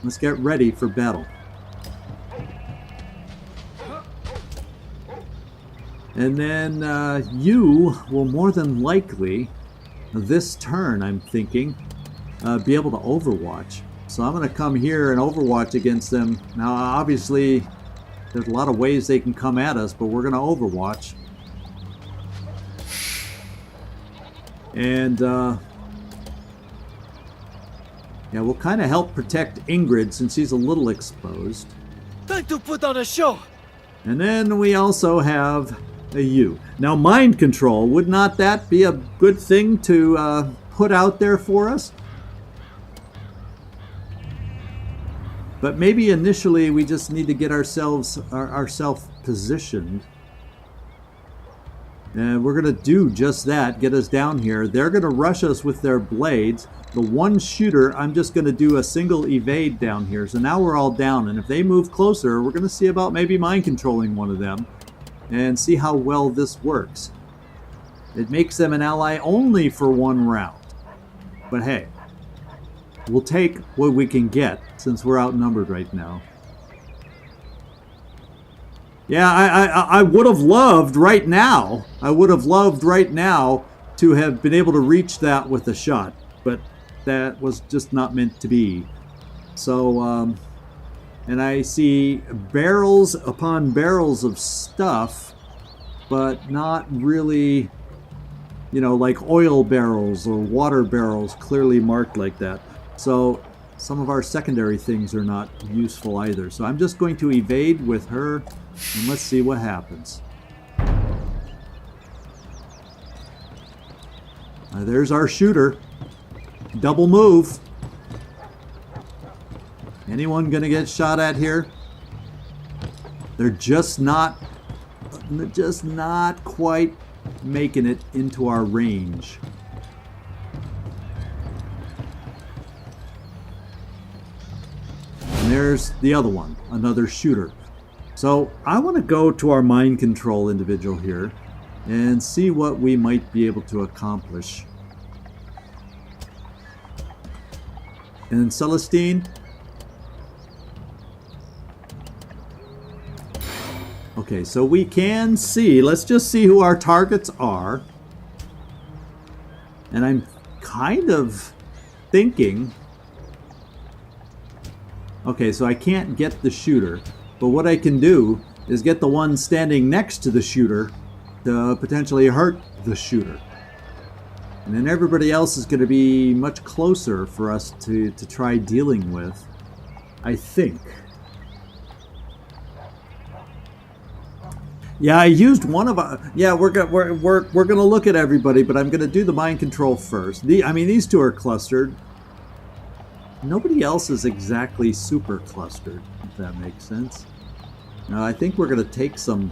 let's get ready for battle. And then you will more than likely, this turn, I'm thinking, be able to overwatch. So I'm going to come here and overwatch against them. Now, obviously, there's a lot of ways they can come at us, but we're going to overwatch. And, yeah, we'll kind of help protect Ingrid since she's a little exposed. Time to put on a show. And then we also have a you. Now, mind control, would not that be a good thing to put out there for us? But maybe initially we just need to get ourselves positioned. And we're going to do just that, get us down here. They're going to rush us with their blades. The one shooter, I'm just going to do a single evade down here. So now we're all down. And if they move closer, we're going to see about maybe mind controlling one of them and see how well this works. It makes them an ally only for one round. But hey, we'll take what we can get since we're outnumbered right now. Yeah, I would have loved right now. I would have loved right now to have been able to reach that with a shot, but that was just not meant to be. So, and I see barrels upon barrels of stuff, but not really, you know, like oil barrels or water barrels clearly marked like that. So some of our secondary things are not useful either. So I'm just going to evade with her. And let's see what happens. There's our shooter. Double move. Anyone gonna get shot at here? They're just not quite making it into our range. And there's the other one, another shooter. So I want to go to our mind control individual here and see what we might be able to accomplish. And Celestine. Okay, so we can see, let's just see who our targets are. And I'm kind of thinking, okay, so I can't get the shooter. But what I can do is get the one standing next to the shooter to potentially hurt the shooter. And then everybody else is going to be much closer for us to try dealing with, I think. Yeah, I used one of our... Yeah, we're gonna look at everybody, but I'm gonna do the mind control first. I mean, these two are clustered. Nobody else is exactly super clustered, if that makes sense. I think we're gonna take some...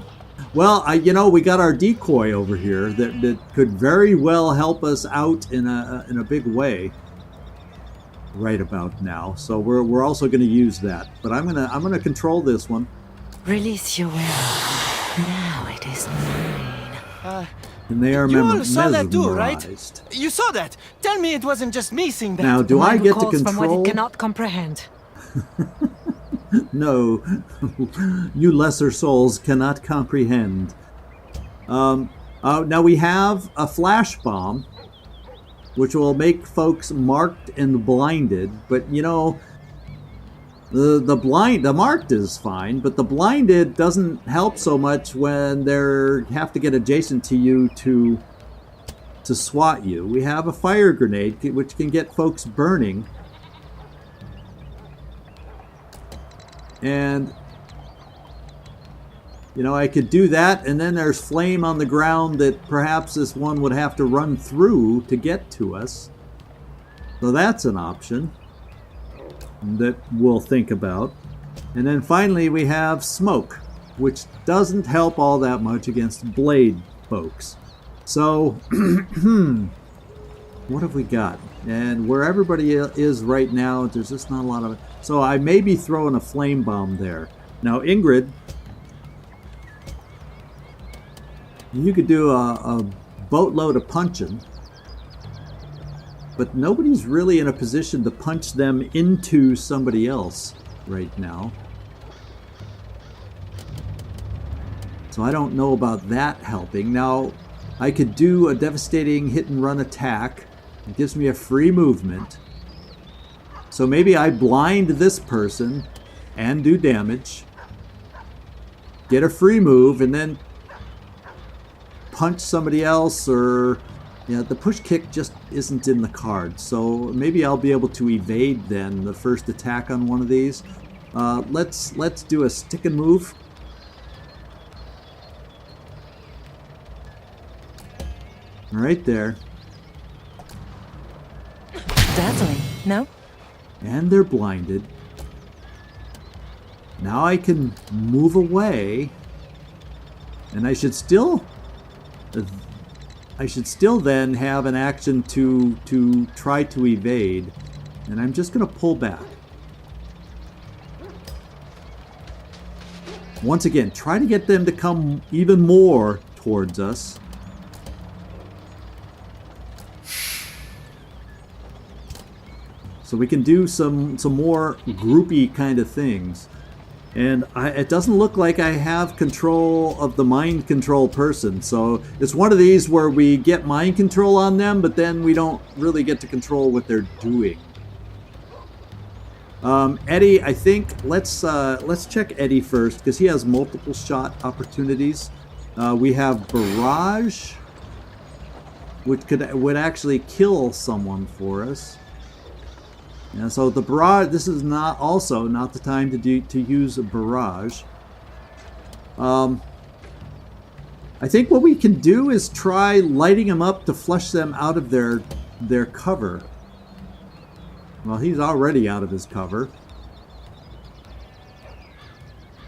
Well, you know, we got our decoy over here that could very well help us out in a big way right about now. So we're also gonna use that. But I'm gonna control this one. Release your will. Now it is mine. And they are You all saw that too, right? mesmerized. You saw that. Tell me it wasn't just me seeing that. Now, do The I mind get to calls from what control? it cannot comprehend. No, you lesser souls cannot comprehend. Now we have a flash bomb, which will make folks marked and blinded. But you know, the marked is fine, but the blinded doesn't help so much when they have to get adjacent to you to swat you. We have a fire grenade, which can get folks burning. And, you know, I could do that, and then there's flame on the ground that perhaps this one would have to run through to get to us. So that's an option that we'll think about. And then finally we have smoke, which doesn't help all that much against blade folks. So, what have we got? And where everybody is right now, there's just not a lot of... So I may be throwing a flame bomb there. Now, Ingrid, you could do a boatload of punching, but nobody's really in a position to punch them into somebody else right now. So I don't know about that helping. Now, I could do a devastating hit and run attack. It gives me a free movement. So maybe I blind this person and do damage, get a free move, and then punch somebody else, or yeah, the push kick just isn't in the card. So maybe I'll be able to evade then the first attack on one of these. Let's do a stick and move. Right there. Deadly, no? And they're blinded. Now I can move away, and I should still then have an action to try to evade, and I'm just going to pull back. Once again, try to get them to come even more towards us. So we can do some more groupy kind of things. And it doesn't look like I have control of the mind control person. So it's one of these where we get mind control on them, but then we don't really get to control what they're doing. Eddie, I think let's check Eddie first, because he has multiple shot opportunities. We have Barrage, which would actually kill someone for us. Yeah, so the barrage, this is not the time to use a barrage. I think what we can do is try lighting them up to flush them out of their cover. Well, he's already out of his cover.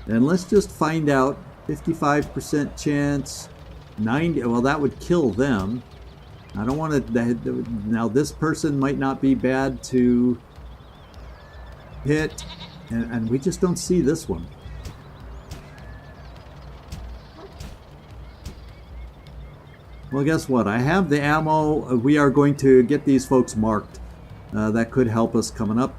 And let's just find out. 55% chance, 90. Well, that would kill them. I don't want to. Now this person might not be bad to hit, and we just don't see this one. Well, guess what? I have the ammo. We are going to get these folks marked. That could help us coming up.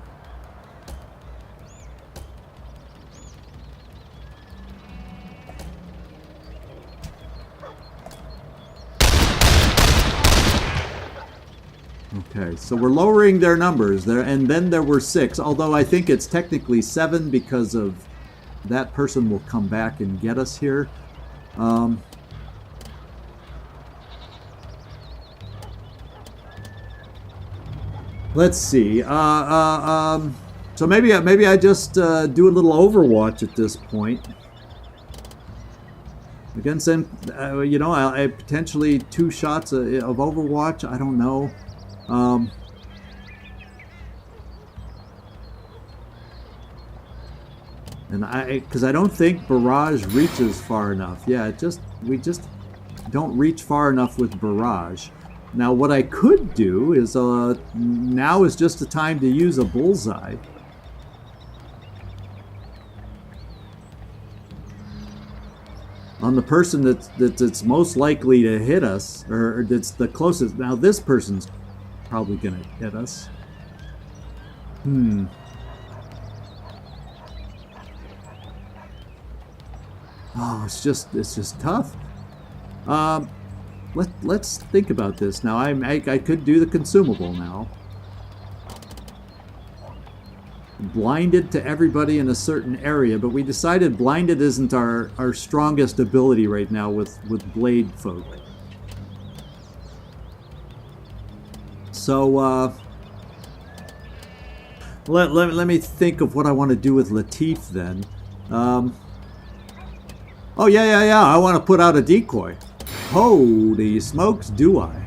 Okay, so we're lowering their numbers there, and then there were 6, although I think it's technically 7 because of that person will come back and get us here. Let's see. So maybe I just do a little Overwatch at this point. Against them, you know, I potentially 2 shots of Overwatch. I don't know. And because I don't think Barrage reaches far enough. Yeah, we just don't reach far enough with Barrage. Now what I could do is now is just the time to use a bullseye. On the person that's most likely to hit us, or that's the closest. Now this person's probably gonna hit us. Oh, it's just tough. Let's think about this now. I could do the consumable now. Blinded to everybody in a certain area, but we decided blinded isn't our strongest ability right now with blade folk. So let me think of what I want to do with Latif then. Oh yeah, I want to put out a decoy. Holy smokes, do I.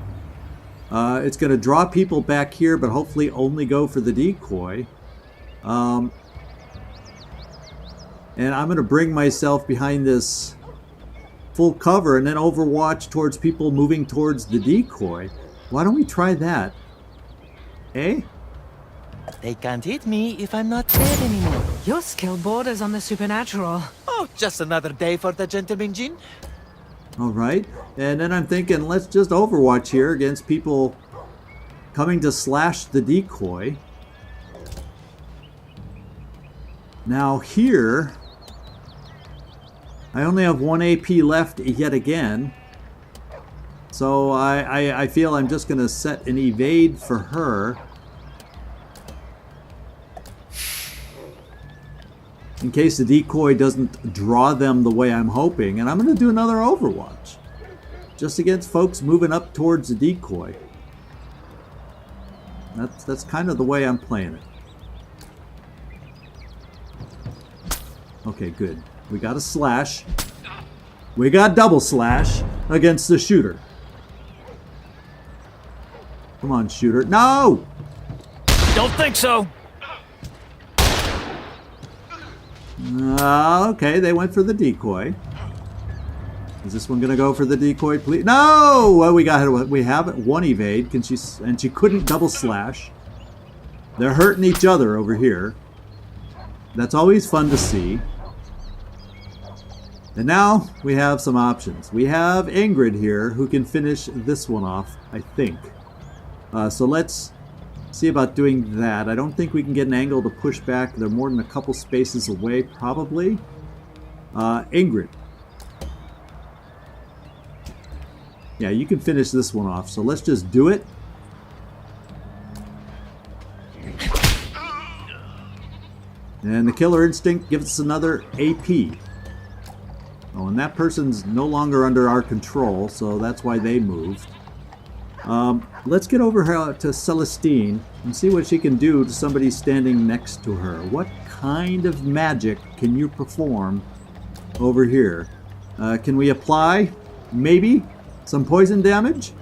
It's going to draw people back here, but hopefully only go for the decoy. And I'm going to bring myself behind this full cover and then overwatch towards people moving towards the decoy. Why don't we try that? Eh? They can't hit me if I'm not dead anymore. Your skill borders on the supernatural. Oh, just another day for the gentleman Jin. All right. And then I'm thinking, let's just Overwatch here against people coming to slash the decoy. Now here, I only have 1 AP left yet again. So I feel I'm just going to set an evade for her. In case the decoy doesn't draw them the way I'm hoping. And I'm going to do another Overwatch. Just against folks moving up towards the decoy. That's kind of the way I'm playing it. Okay, good. We got a slash. We got double slash against the shooter. Come on, shooter. No! Don't think so. Okay, they went for the decoy. Is this one gonna go for the decoy, please? No! Well, we have one evade. And she couldn't double slash. They're hurting each other over here. That's always fun to see. And now we have some options. We have Ingrid here who can finish this one off, I think. So let's see about doing that. I don't think we can get an angle to push back. They're more than a couple spaces away, probably. Ingrid. Yeah, you can finish this one off. So let's just do it. And the Killer Instinct gives us another AP. Oh, and that person's no longer under our control, so that's why they moved. Let's get over here to Celestine and see what she can do to somebody standing next to her. What kind of magic can you perform over here? Can we apply, maybe, some poison damage?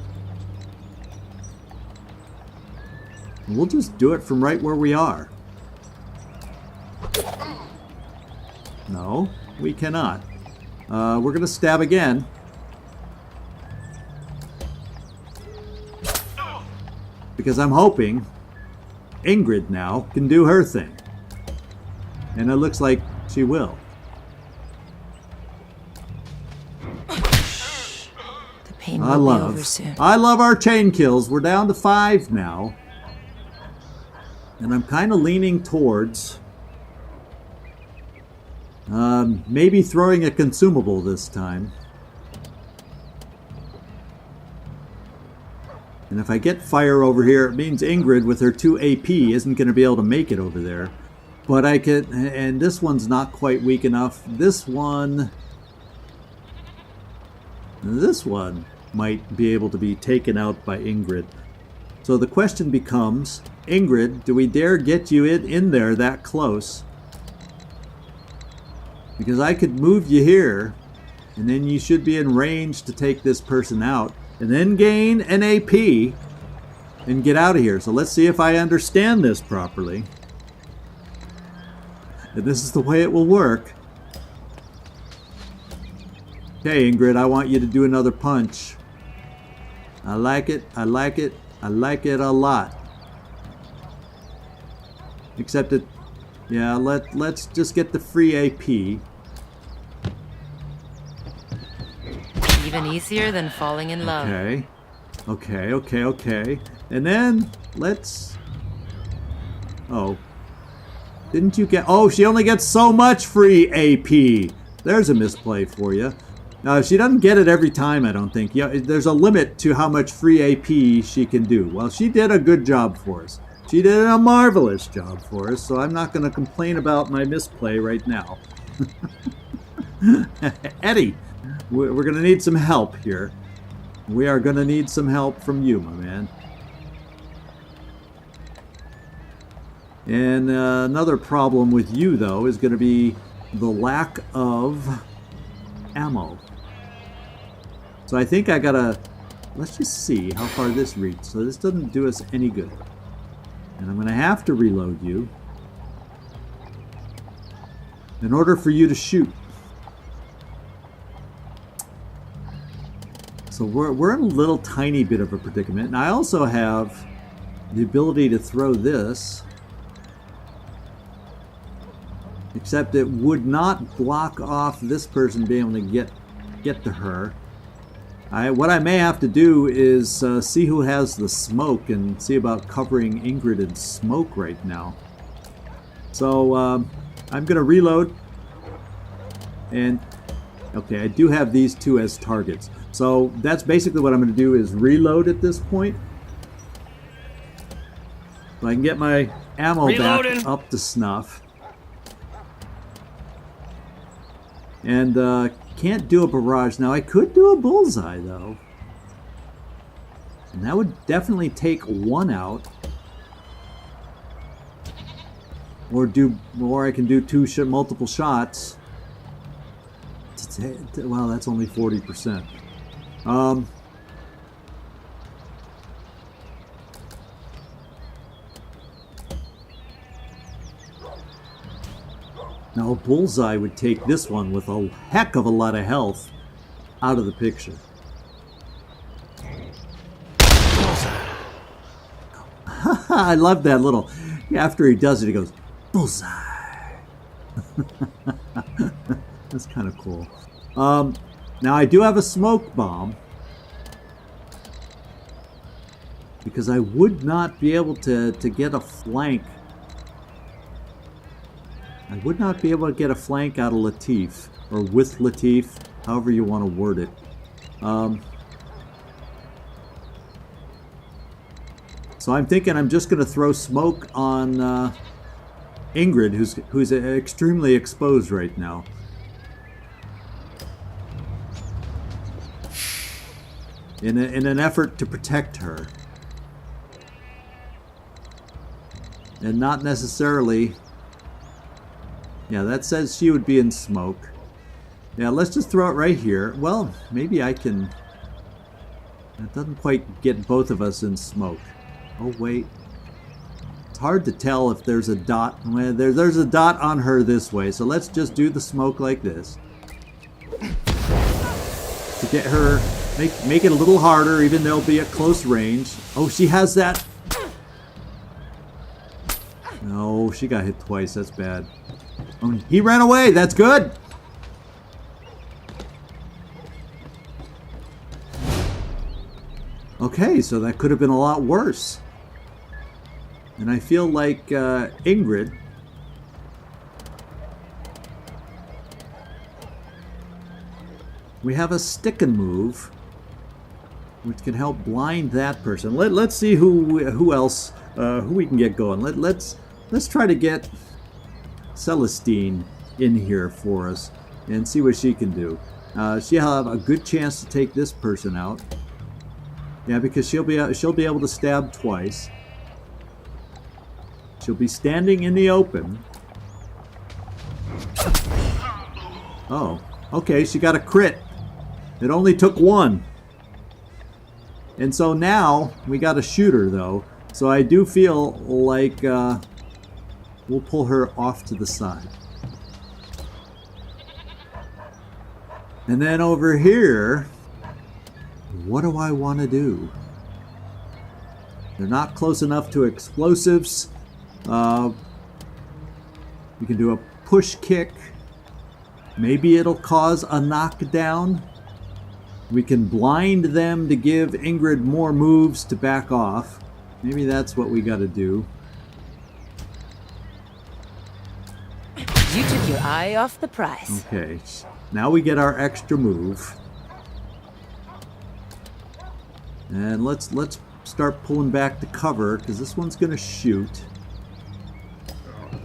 We'll just do it from right where we are. No, we cannot. We're going to stab again. Because I'm hoping Ingrid now can do her thing. And it looks like she will. The pain will be over soon. I love our chain kills. We're down to 5 now. And I'm kind of leaning towards maybe throwing a consumable this time. And if I get fire over here, it means Ingrid with her 2 AP isn't going to be able to make it over there. But I could, and this one's not quite weak enough. This one might be able to be taken out by Ingrid. So the question becomes, Ingrid, do we dare get you in there that close? Because I could move you here, and then you should be in range to take this person out, and then gain an AP, and get out of here. So let's see if I understand this properly. And this is the way it will work. Okay, Ingrid, I want you to do another punch. I like it, I like it, I like it a lot. Except it, yeah, let's just get the free AP. Even easier than falling in love. Okay. And then let's... Oh. Didn't you get... Oh, she only gets so much free AP. There's a misplay for you. Now, she doesn't get it every time, I don't think. Yeah, there's a limit to how much free AP she can do. Well, she did a good job for us. She did a marvelous job for us, so I'm not going to complain about my misplay right now. Eddie, we're going to need some help here. We are going to need some help from you, my man. And another problem with you, though, is going to be the lack of ammo. So I think I got to... Let's just see how far this reaches. So this doesn't do us any good. And I'm going to have to reload you in order for you to shoot. So we're in a little tiny bit of a predicament. And I also have the ability to throw this. Except it would not block off this person being able to get to her. What I may have to do is see who has the smoke and see about covering Ingrid in smoke right now. So I'm going to reload. And okay, I do have these two as targets. So that's basically what I'm going to do is reload at this point. So I can get my ammo back up to snuff. And can't do a barrage. Now I could do a bullseye though. And that would definitely take one out. Or I can do multiple shots. Well, that's only 40%. Now, a bullseye would take this one with a heck of a lot of health out of the picture. I love that little... After he does it, he goes, bullseye. That's kind of cool. Now, I do have a smoke bomb. Because I would not be able to get a flank. I would not be able to get a flank out of Latif, or with Latif, however you want to word it. So I'm thinking I'm just going to throw smoke on Ingrid, who's extremely exposed right now. In an effort to protect her. And not necessarily... Yeah, that says she would be in smoke. Yeah, let's just throw it right here. Well, maybe I can... That doesn't quite get both of us in smoke. Oh, wait. It's hard to tell if there's a dot. Well, there's a dot on her this way, so let's just do the smoke like this. To get her... Make it a little harder, even though it'll be at close range. Oh, she has that... No, she got hit twice. That's bad. Oh, he ran away. That's good. Okay, so that could have been a lot worse. And I feel like Ingrid... We have a stick and move, which can help blind that person. Let's see who else who we can get going. Let's try to get Celestine in here for us and see what she can do. She'll have a good chance to take this person out. Yeah, because she'll be able to stab twice. She'll be standing in the open. Oh, okay, she got a crit. It only took one. And so now we got a shooter though. So I do feel like we'll pull her off to the side. And then over here, what do I want to do? They're not close enough to explosives. We can do a push kick. Maybe it'll cause a knockdown. We can blind them to give Ingrid more moves to back off. Maybe that's what we got to do. You took your eye off the prize. Okay, now we get our extra move. And let's start pulling back to cover, because this one's going to shoot.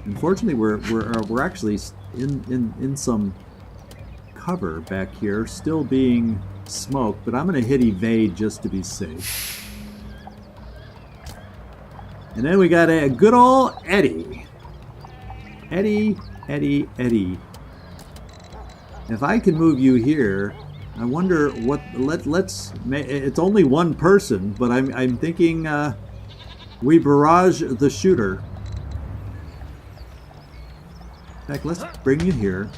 Unfortunately, we're actually in some cover back here, still being smoked, but I'm going to hit evade just to be safe. And then we got a good old Eddie. Eddie. If I can move you here, I wonder what. It's only one person, but I'm thinking we barrage the shooter. In fact, let's bring you here.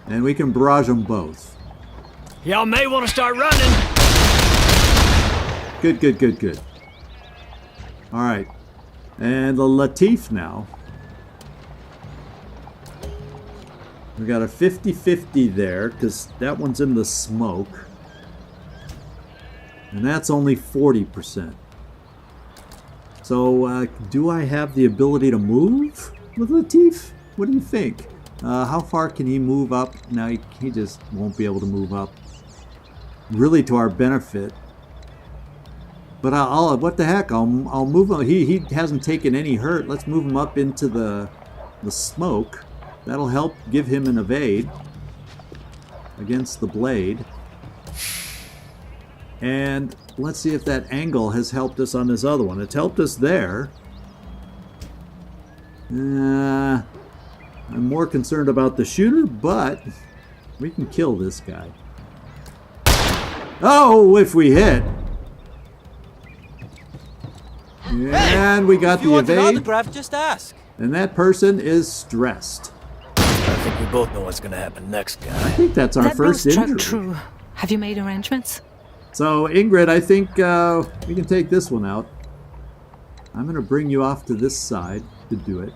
And we can barrage them both. Y'all may want to start running. Good, good, good, good. All right. And the Latif now. We got a 50-50 there because that one's in the smoke. And that's only 40%. So, do I have the ability to move with Latif? What do you think? How far can he move up? No, he just won't be able to move up. Really to our benefit. But I'll what the heck? I'll move him. He hasn't taken any hurt. Let's move him up into the smoke. That'll help give him an evade against the blade. And let's see if that angle has helped us on this other one. It's helped us there. I'm more concerned about the shooter, but we can kill this guy. Oh, if we hit. And we got If you the want an evade. autograph, just ask. And that person is stressed. I think we both know what's gonna happen next, I guy. think that's our That first ghost struck injury. true. Have you made arrangements? So, Ingrid, I think we can take this one out. I'm going to bring you off to this side to do it.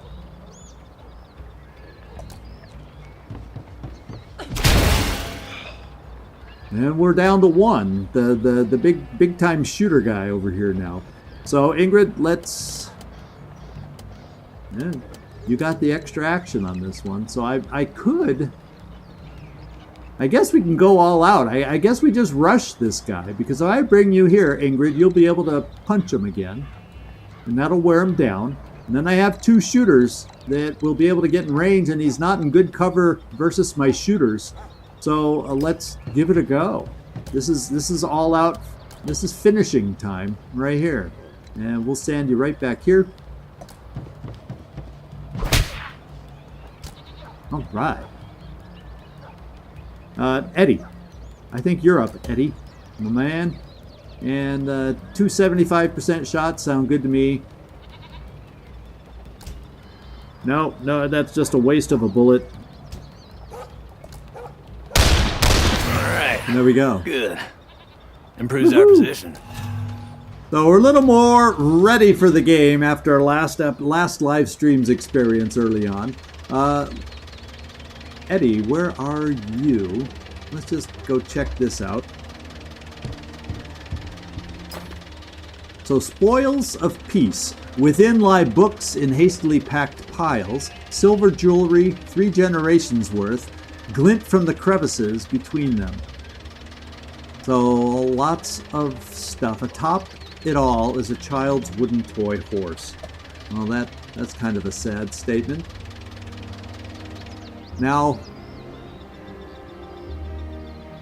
And we're down to one. The big time shooter guy over here now. So, Ingrid, let's... Yeah, you got the extra action on this one. So I could... I guess we can go all out. I guess we just rush this guy, because if I bring you here, Ingrid, you'll be able to punch him again, and that'll wear him down. And then I have two shooters that will be able to get in range, and he's not in good cover versus my shooters. So let's give it a go. This is all out. This is finishing time right here, and we'll stand you right back here. All right. Eddie, I think you're up, Eddie, my man. And 275% shots sound good to me. No, that's just a waste of a bullet. Alright. And there we go. Good. Improves our position. So we're a little more ready for the game after our last live streams experience early on. Eddie, where are you? Let's just go check this out. So, spoils of peace. Within lie books in hastily packed piles, silver jewelry, 3 generations worth, glint from the crevices between them. So, lots of stuff. Atop it all is a child's wooden toy horse. Well, that's kind of a sad statement. Now,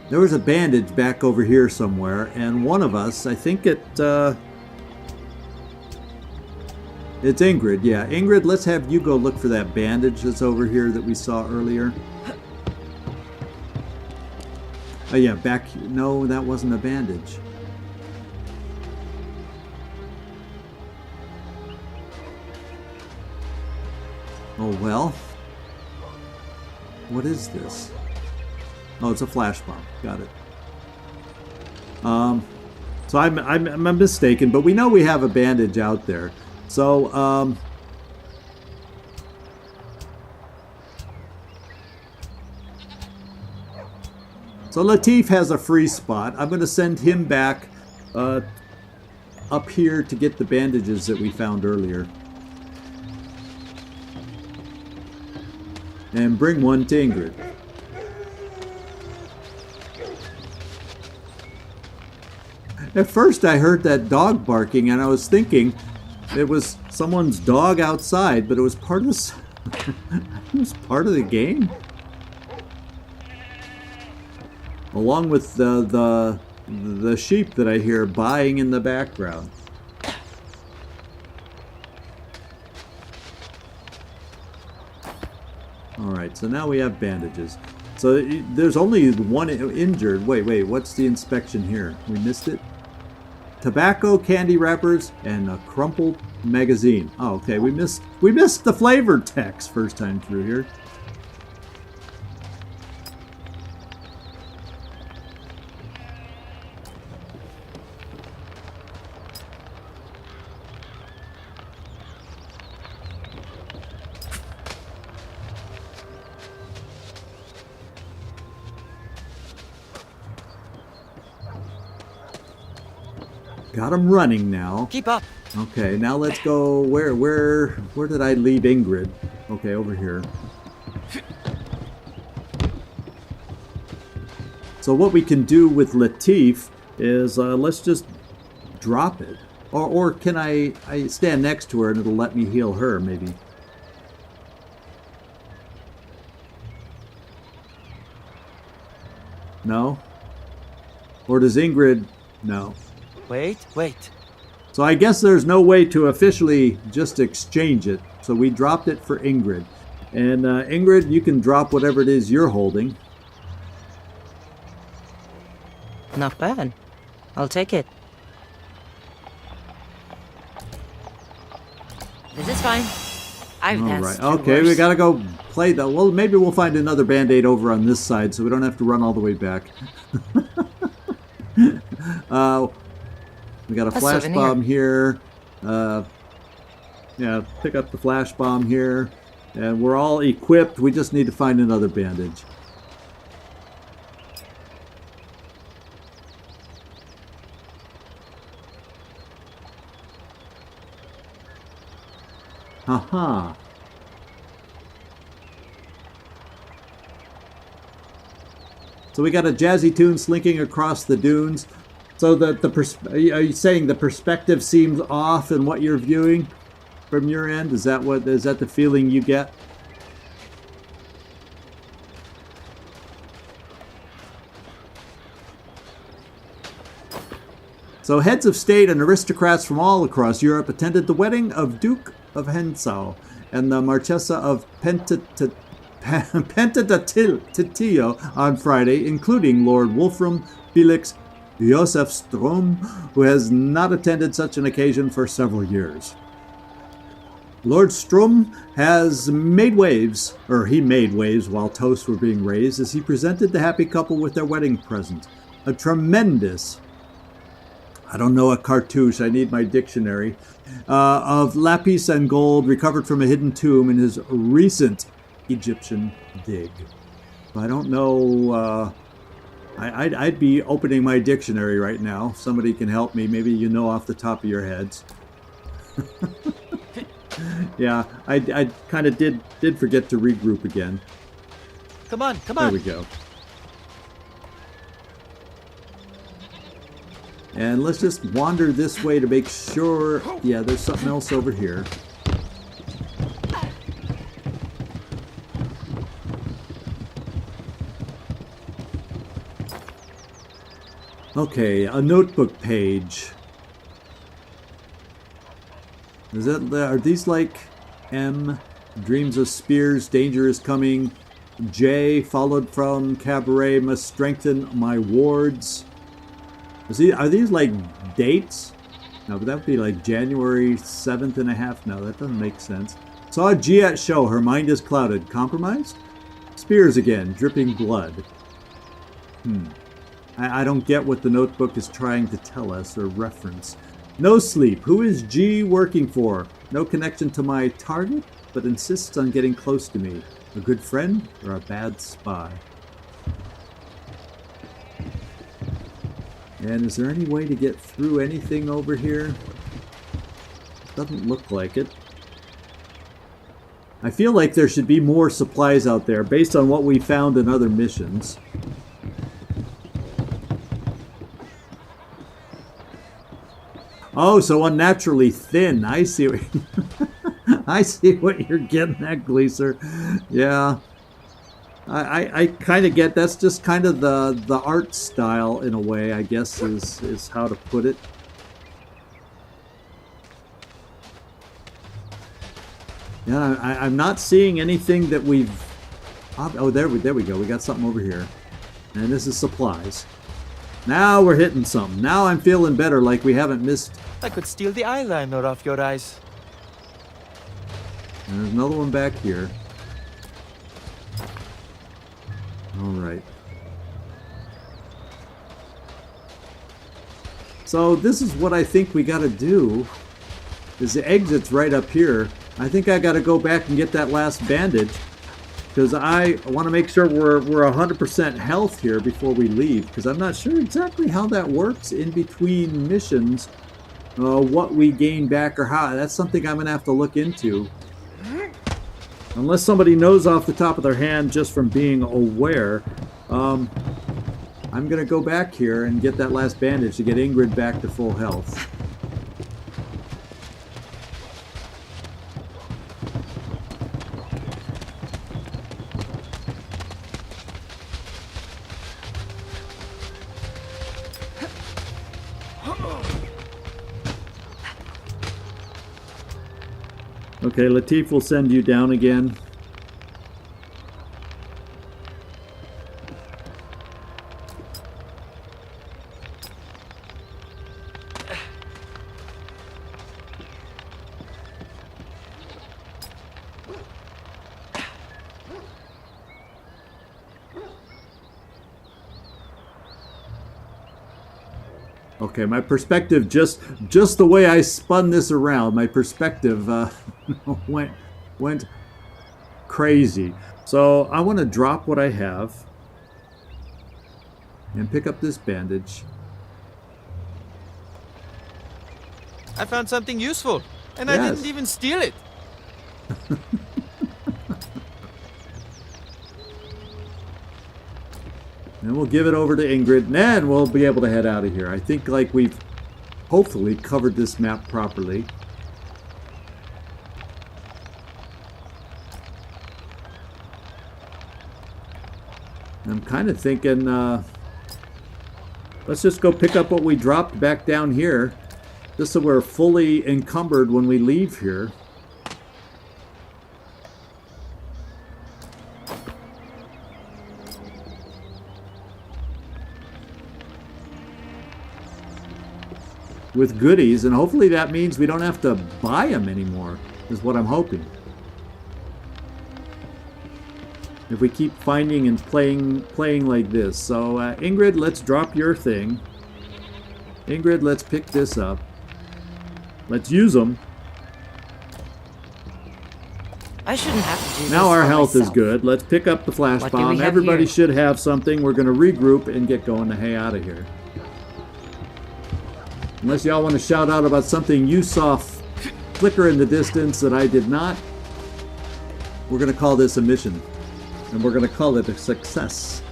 there was a bandage back over here somewhere, and one of us, I think it's Ingrid. Yeah, Ingrid, let's have you go look for that bandage that's over here that we saw earlier. Oh yeah, back here. No, that wasn't a bandage. Oh well. What is this? Oh, it's a flash bomb. Got it. So I'm mistaken, but we know we have a bandage out there. So so Latif has a free spot. I'm going to send him back up here to get the bandages that we found earlier. And bring one to Ingrid. At first I heard that dog barking and I was thinking it was someone's dog outside, but it was part of this it was part of the game. Along with the sheep that I hear baaing in the background. Alright, so now we have bandages. So there's only one injured. Wait, what's the inspection here? We missed it? Tobacco, candy wrappers, and a crumpled magazine. Oh, okay, we missed the flavor text first time through here. Got them running now. Keep up. Okay, now let's go. Where did I leave Ingrid? Okay, over here. So what we can do with Latif is let's just drop it. Or can I stand next to her and it'll let me heal her, maybe? No? Or does Ingrid... No. Wait. So I guess there's no way to officially just exchange it. So we dropped it for Ingrid. And Ingrid, you can drop whatever it is you're holding. Not bad. I'll take it. This is fine. I've All right. Okay, we gotta go play that. Well, maybe we'll find another band-aid over on this side, so we don't have to run all the way back. We got a flash bomb here. Yeah, pick up the flash bomb here, and we're all equipped. We just need to find another bandage. Haha. So we got a jazzy tune slinking across the dunes. So that are you saying the perspective seems off in what you're viewing from your end? Is that the feeling you get? So heads of state and aristocrats from all across Europe attended the wedding of Duke of Hensau and the Marchesa of Pentadatillo on Friday, including Lord Wolfram Felix Josef Strom, who has not attended such an occasion for several years. Lord Strom has made waves, or he made waves while toasts were being raised as he presented the happy couple with their wedding present. A tremendous, I don't know a cartouche, I need my dictionary, of lapis and gold recovered from a hidden tomb in his recent Egyptian dig. I don't know, I'd be opening my dictionary right now. Somebody can help me. Maybe you know off the top of your heads. Yeah, I kind of did forget to regroup again. Come on. There we go. And let's just wander this way to make sure... Yeah, there's something else over here. Okay, a notebook page. Are these like M, dreams of spears, danger is coming. J, followed from cabaret, must strengthen my wards. Are these like dates? No, but that would be like January 7th and a half. No, that doesn't make sense. Saw G at show, her mind is clouded. Compromised? Spears again, dripping blood. I don't get what the notebook is trying to tell us or reference. No sleep. Who is G working for? No connection to my target, but insists on getting close to me. A good friend or a bad spy? And is there any way to get through anything over here? Doesn't look like it. I feel like there should be more supplies out there based on what we found in other missions. Oh, so unnaturally thin. I see what I see what you're getting at, Gleaser. Yeah. I kind of get that's just kind of the art style in a way, I guess is how to put it. Yeah, I'm not seeing anything that we've... Oh, there we go. We got something over here. And this is supplies. Now we're hitting something. Now I'm feeling better, like we haven't missed... I could steal the eyeliner off your eyes. And there's another one back here. Alright. So this is what I think we gotta do. Is the exit's right up here. I think I gotta go back and get that last bandage. because I want to make sure we're 100% health here before we leave, because I'm not sure exactly how that works in between missions, what we gain back or how. That's something I'm going to have to look into. Unless somebody knows off the top of their hand just from being aware. I'm going to go back here and get that last bandage to get Ingrid back to full health. Okay, Latif will send you down again. Okay, my perspective, just the way I spun this around, my perspective went crazy. So I want to drop what I have and pick up this bandage. I found something useful, and Yes. I didn't even steal it. And we'll give it over to Ingrid, and then we'll be able to head out of here. I think like we've hopefully covered this map properly. I'm kind of thinking, let's just go pick up what we dropped back down here, just so we're fully encumbered when we leave here. With goodies, and hopefully that means we don't have to buy them anymore, is what I'm hoping. If we keep finding and playing like this. So Ingrid, let's drop your thing. Ingrid, let's pick this up. Let's use them. I shouldn't have to do this Now our for health is myself. good. Let's pick up the flash What do we bomb. have Everybody here? should have something. We're going to regroup and get going to hey out of here. Unless y'all want to shout out about something you saw flicker in the distance that I did not, we're going to call this a mission. And we're going to call it a success.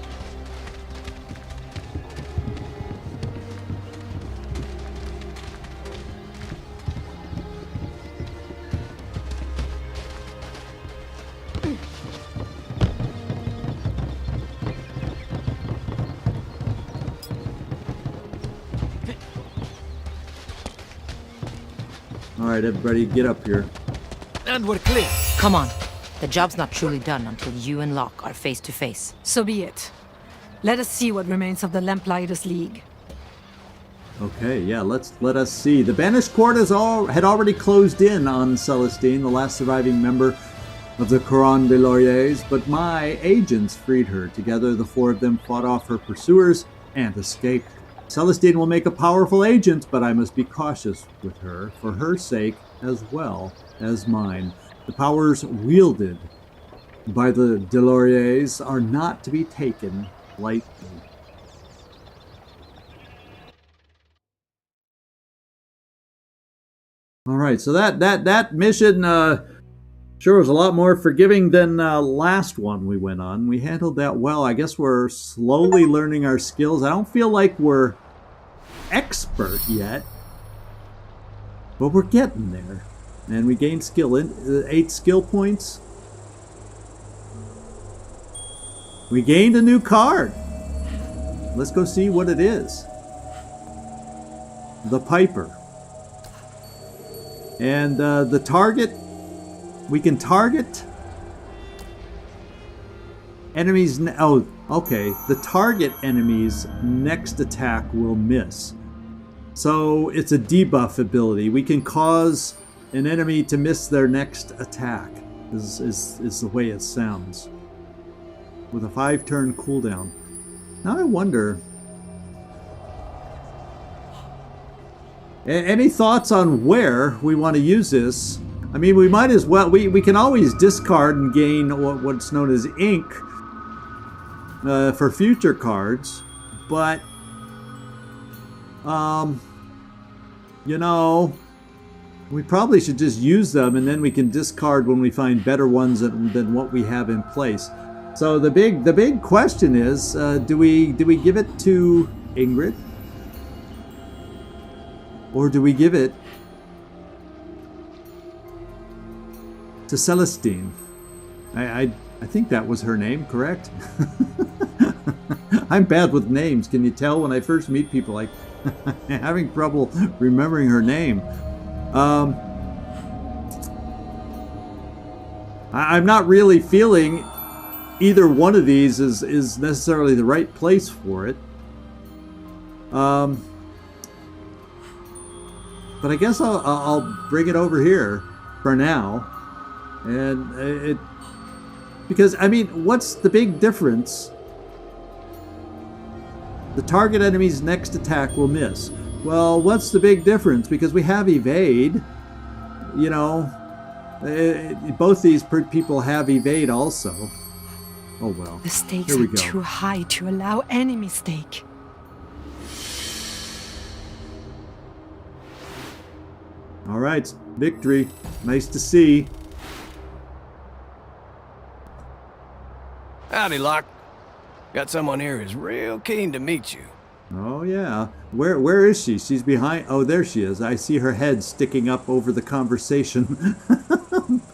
All right, everybody, get up here. And we're clear. Come on. The job's not truly done until you and Locke are face to face. So be it. Let us see what remains of the Lamplighters League. Okay, yeah, let us see. The Banished Court had already closed in on Celestine, the last surviving member of the Couronne des Lauriers, but my agents freed her. Together, the four of them fought off her pursuers and escaped. Celestine will make a powerful agent, but I must be cautious with her, for her sake as well as mine. The powers wielded by the des Lauriers are not to be taken lightly. All right, so that mission sure was a lot more forgiving than last one we went on. We handled that well. I guess we're slowly learning our skills. I don't feel like we're expert yet, but we're getting there. And we gained skill, 8 skill points. We gained a new card. Let's go see what it is. The Piper. And the target, we can target enemies. Oh, okay. The target enemy's next attack will miss. So it's a debuff ability. We can cause an enemy to miss their next attack, is the way it sounds. With a 5-turn cooldown. Now I wonder, any thoughts on where we want to use this? I mean, we might as well. We can always discard and gain what's known as ink for future cards, but you know, we probably should just use them, and then we can discard when we find better ones than what we have in place. So the big question is, do we give it to Ingrid, or do we give it to Celestine? I think that was her name, correct? I'm bad with names. Can you tell when I first meet people? Like having trouble remembering her name. I'm not really feeling either one of these is necessarily the right place for it. But I guess I'll bring it over here for now, and because I mean, what's the big difference? The target enemy's next attack will miss. Well, what's the big difference? Because we have evade, you know, both these people have evade also. Oh well. The stakes Here we are go. too high to allow any mistake. All right, victory. Nice to see. Howdy, Locke. Got someone here who's real keen to meet you. Oh yeah. Where is she? She's behind. Oh, there she is. I see her head sticking up over the conversation.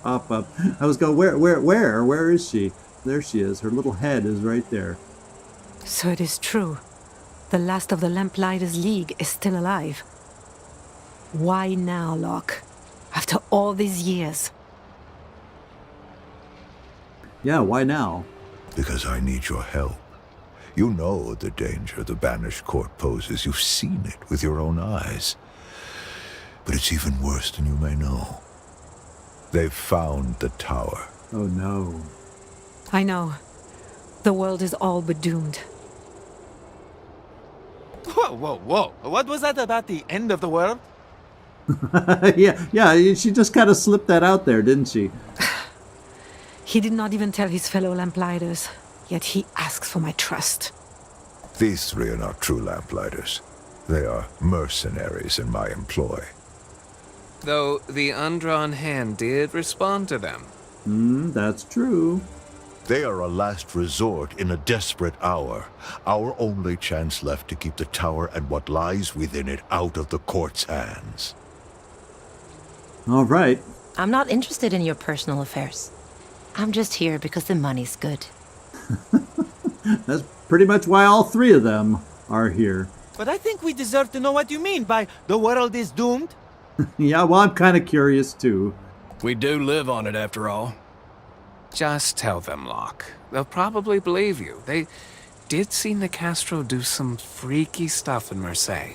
Pop up. I was going, where is she? There she is. Her little head is right there. So it is true. The last of the Lamplighters League is still alive. Why now, Locke? After all these years? Yeah, why now? Because I need your help. You know the danger the Banished Court poses. You've seen it with your own eyes. But it's even worse than you may know. They've found the tower. Oh no. I know. The world is all but doomed. Whoa, whoa, whoa. What was that about the end of the world? yeah, she just kind of slipped that out there, didn't she? He did not even tell his fellow Lamplighters, yet he asks for my trust. These three are not true Lamplighters. They are mercenaries in my employ. Though the undrawn hand did respond to them. That's true. They are a last resort in a desperate hour. Our only chance left to keep the tower and what lies within it out of the court's hands. All right. I'm not interested in your personal affairs. I'm just here because the money's good. That's pretty much why all three of them are here. But I think we deserve to know what you mean by the world is doomed. Yeah, well, I'm kind of curious too. We do live on it after all. Just tell them, Locke. They'll probably believe you. They did see Nicastro do some freaky stuff in Marseille.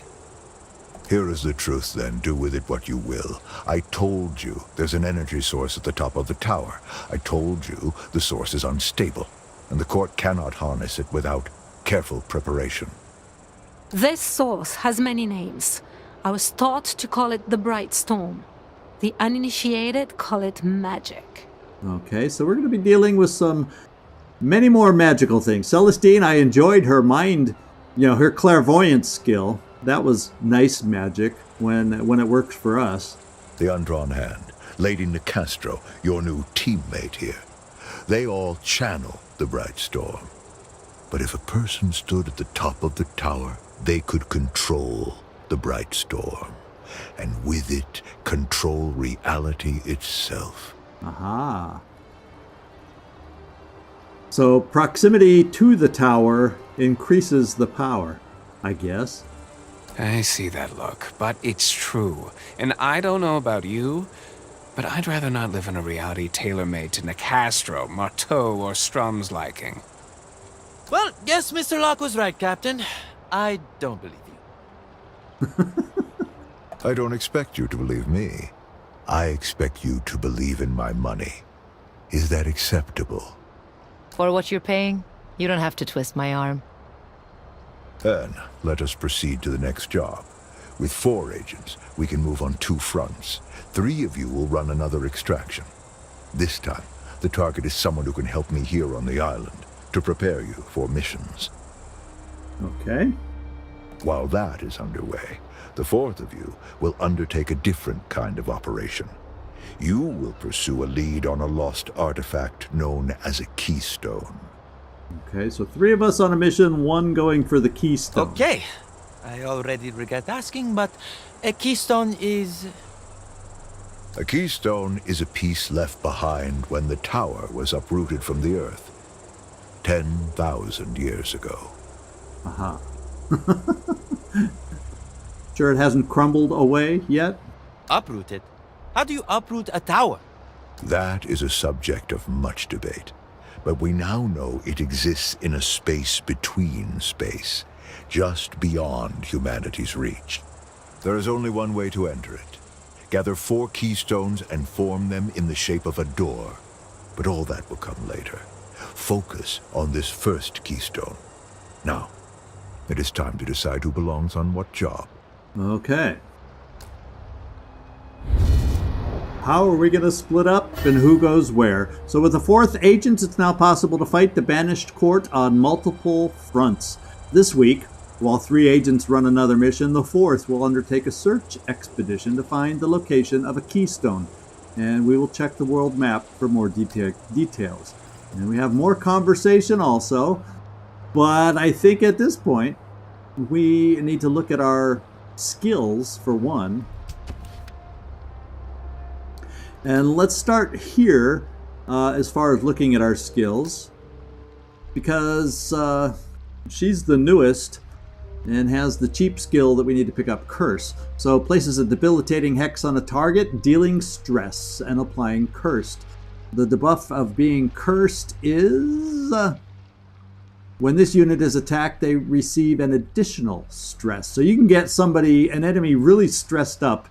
Here is the truth, then. Do with it what you will. I told you there's an energy source at the top of the tower. I told you the source is unstable, and the court cannot harness it without careful preparation. This source has many names. I was taught to call it the Bright Storm. The uninitiated call it magic. Okay, so we're going to be dealing with many more magical things. Celestine, I enjoyed her mind, her clairvoyance skill. That was nice magic when it works for us. The Undrawn Hand, Lady Nicastro, your new teammate here. They all channel the Bright Storm. But if a person stood at the top of the tower, they could control the Bright Storm, and with it, control reality itself. Aha. So proximity to the tower increases the power, I guess. I see that look, but it's true. And I don't know about you, but I'd rather not live in a reality tailor-made to Nicastro, Marteau, or Strum's liking. Well, guess Mr. Locke was right, Captain. I don't believe you. I don't expect you to believe me. I expect you to believe in my money. Is that acceptable? For what you're paying, you don't have to twist my arm. Then, let us proceed to the next job. With 4 agents, we can move on 2 fronts. 3 of you will run another extraction. This time, the target is someone who can help me here on the island to prepare you for missions. Okay. While that is underway, the 4th of you will undertake a different kind of operation. You will pursue a lead on a lost artifact known as a keystone. Okay, so 3 of us on a mission, 1 going for the keystone. Okay. I already regret asking, but a keystone is... A keystone is a piece left behind when the tower was uprooted from the earth 10,000 years ago. Uh-huh. Sure it hasn't crumbled away yet? Uprooted? How do you uproot a tower? That is a subject of much debate, but we now know it exists in a space between space, just beyond humanity's reach. There is only one way to enter it. Gather 4 keystones and form them in the shape of a door. But all that will come later. Focus on this first keystone. Now, it is time to decide who belongs on what job. Okay. How are we going to split up and who goes where? So with the 4th agent, it's now possible to fight the Banished Court on multiple fronts. This week, while 3 agents run another mission, the 4th will undertake a search expedition to find the location of a keystone. And we will check the world map for more details. And we have more conversation also. But I think at this point, we need to look at our skills for one. And let's start here as far as looking at our skills. Because she's the newest and has the cheap skill that we need to pick up, Curse. So places a debilitating hex on a target, dealing stress and applying cursed. The debuff of being cursed is... when this unit is attacked, they receive an additional stress. So you can get an enemy really stressed up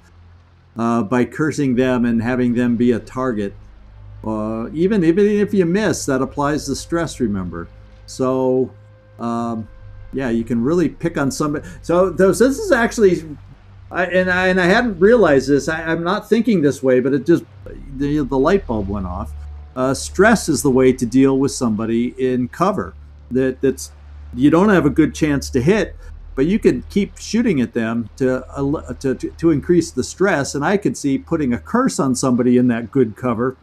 by cursing them and having them be a target. Even if you miss, that applies the stress, remember. So... yeah, you can really pick on somebody. So this is actually, I hadn't realized this. I'm not thinking this way, but it just the light bulb went off. Stress is the way to deal with somebody in cover that's you don't have a good chance to hit, but you can keep shooting at them to increase the stress. And I could see putting a curse on somebody in that good cover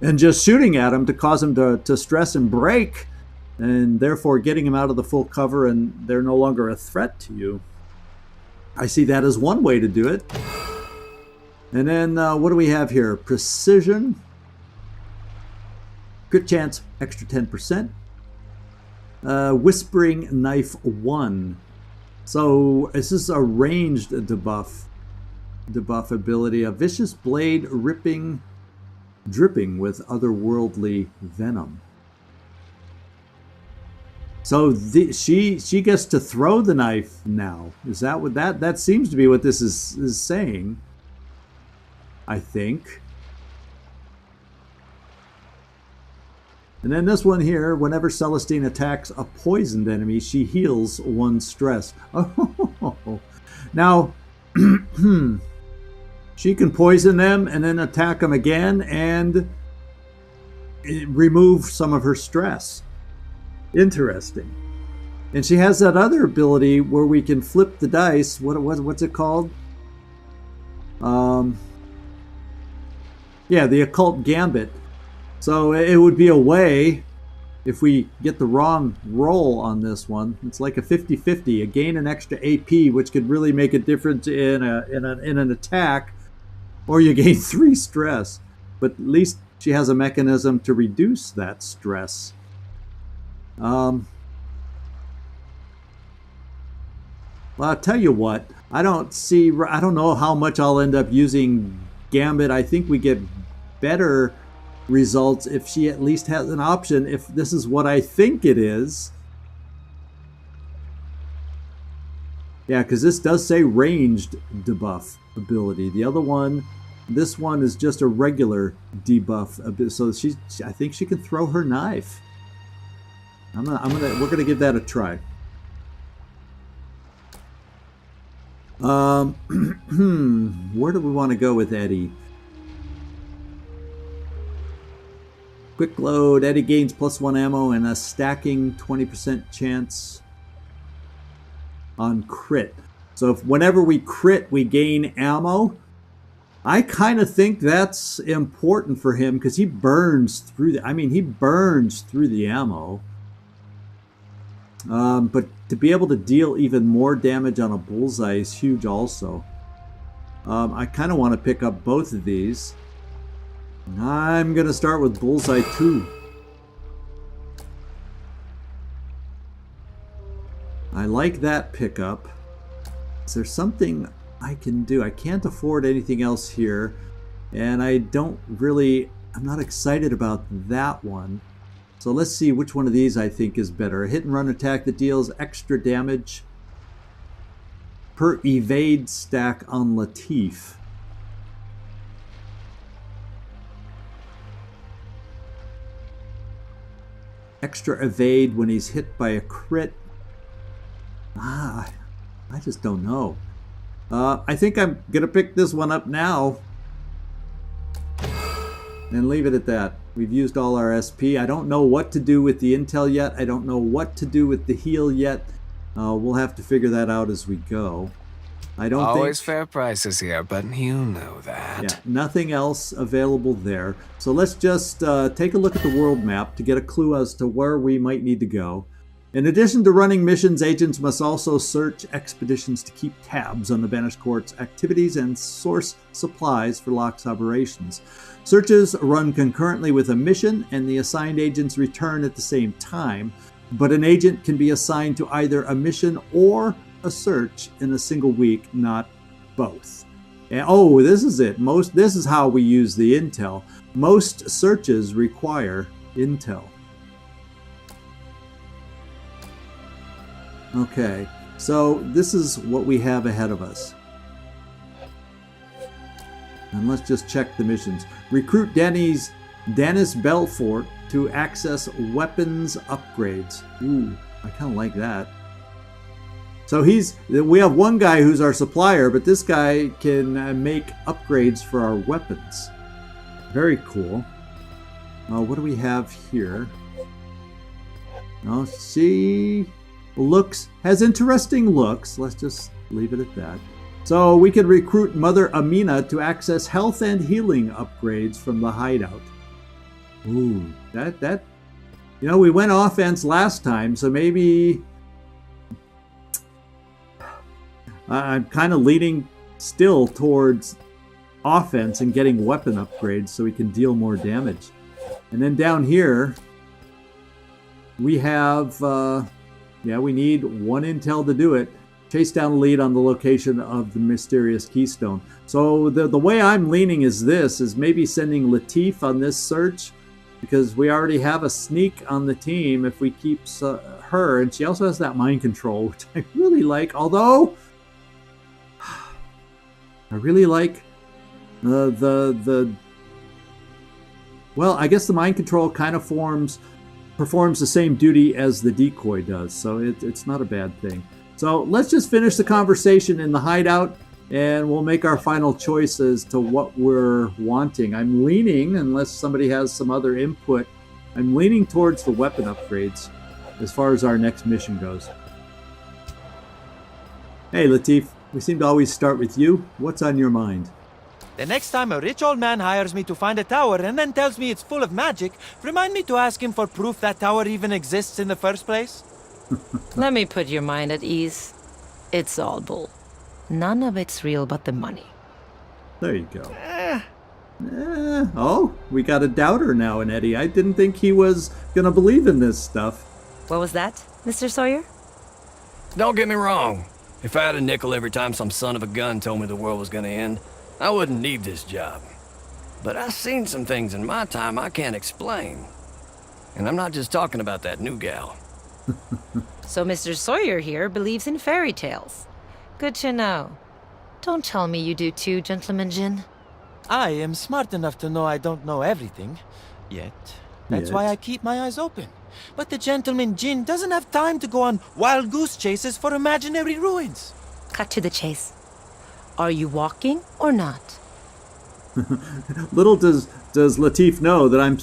and just shooting at them to cause them to stress and break. And therefore getting them out of the full cover and they're no longer a threat to you. I see that as one way to do it. And then what do we have here? Precision. Crit chance, extra 10%. Whispering Knife 1. So this is a ranged debuff ability. A vicious blade dripping with otherworldly venom. So she gets to throw the knife now. Is that what that seems to be what this is saying? I think. And then this one here, whenever Celestine attacks a poisoned enemy, she heals 1 stress. Oh, now she can poison them and then attack them again and remove some of her stress. Interesting. And she has that other ability where we can flip the dice. What's it called? Yeah, the Occult Gambit. So it would be a way, if we get the wrong roll on this one, it's like a 50-50. You gain an extra AP, which could really make a difference in an attack, or you gain 3 stress. But at least she has a mechanism to reduce that stress. Well, I'll tell you what, I don't know how much I'll end up using Gambit. I think we get better results if she at least has an option, if this is what I think it is. Yeah, because this does say ranged debuff ability. The other one, this one is just a regular debuff. So I think she can throw her knife. We're gonna give that a try. Where do we want to go with Eddie? Quick load. Eddie gains +1 ammo and a stacking 20% chance on crit. So if whenever we crit, we gain ammo. I kind of think that's important for him because he burns through he burns through the ammo. But to be able to deal even more damage on a bullseye is huge also. I kind of want to pick up both of these. I'm going to start with bullseye 2. I like that pickup. Is there something I can do? I can't afford anything else here. And I'm not excited about that one. So let's see which one of these I think is better. A hit and run attack that deals extra damage per evade stack on Latif. Extra evade when he's hit by a crit. I just don't know. I think I'm gonna pick this one up now and leave it at that. We've used all our SP. I don't know what to do with the intel yet. I don't know what to do with the heal yet. We'll have to figure that out as we go. I don't Always think... fair prices here, but you know that. Yeah, nothing else available there. So let's just take a look at the world map to get a clue as to where we might need to go. In addition to running missions, agents must also search expeditions to keep tabs on the Banished Court's activities and source supplies for Locke's operations. Searches run concurrently with a mission, and the assigned agents return at the same time, but an agent can be assigned to either a mission or a search in a single week, not both. And, oh, this is it. This is how we use the intel. Most searches require intel. Okay, so this is what we have ahead of us. And let's just check the missions. Recruit Dennis Belfort to access weapons upgrades. Ooh, I kind of like that. So we have one guy who's our supplier, but this guy can make upgrades for our weapons. Very cool. What do we have here? See, has interesting looks. Let's just leave it at that. So we could recruit Mother Amina to access health and healing upgrades from the hideout. Ooh, we went offense last time, so maybe I'm kind of leaning still towards offense and getting weapon upgrades so we can deal more damage. And then down here, we have, we need one intel to do it. Chase down a lead on the location of the mysterious keystone. So the way I'm leaning is maybe sending Latif on this search, because we already have a sneak on the team if we keep her, and she also has that mind control, which I really like, although I really like well, I guess the mind control kind of performs the same duty as the decoy does, so it's not a bad thing. So let's just finish the conversation in the hideout, and we'll make our final choice as to what we're wanting. I'm leaning, unless somebody has some other input, I'm leaning towards the weapon upgrades as far as our next mission goes. Hey Latif, we seem to always start with you. What's on your mind? The next time a rich old man hires me to find a tower and then tells me it's full of magic, remind me to ask him for proof that tower even exists in the first place. Let me put your mind at ease. It's all bull. None of it's real but the money. There you go. Oh, we got a doubter now in Eddie. I didn't think he was going to believe in this stuff. What was that, Mr. Sawyer? Don't get me wrong. If I had a nickel every time some son of a gun told me the world was gonna end, I wouldn't need this job. But I've seen some things in my time I can't explain. And I'm not just talking about that new gal. So Mr. Sawyer here believes in fairy tales. Good to know. Don't tell me you do too, Gentleman Jin. I am smart enough to know I don't know everything. Yet. That's why I keep my eyes open. But the Gentleman Jin doesn't have time to go on wild goose chases for imaginary ruins. Cut to the chase. Are you walking or not? Little does Latif know that I'm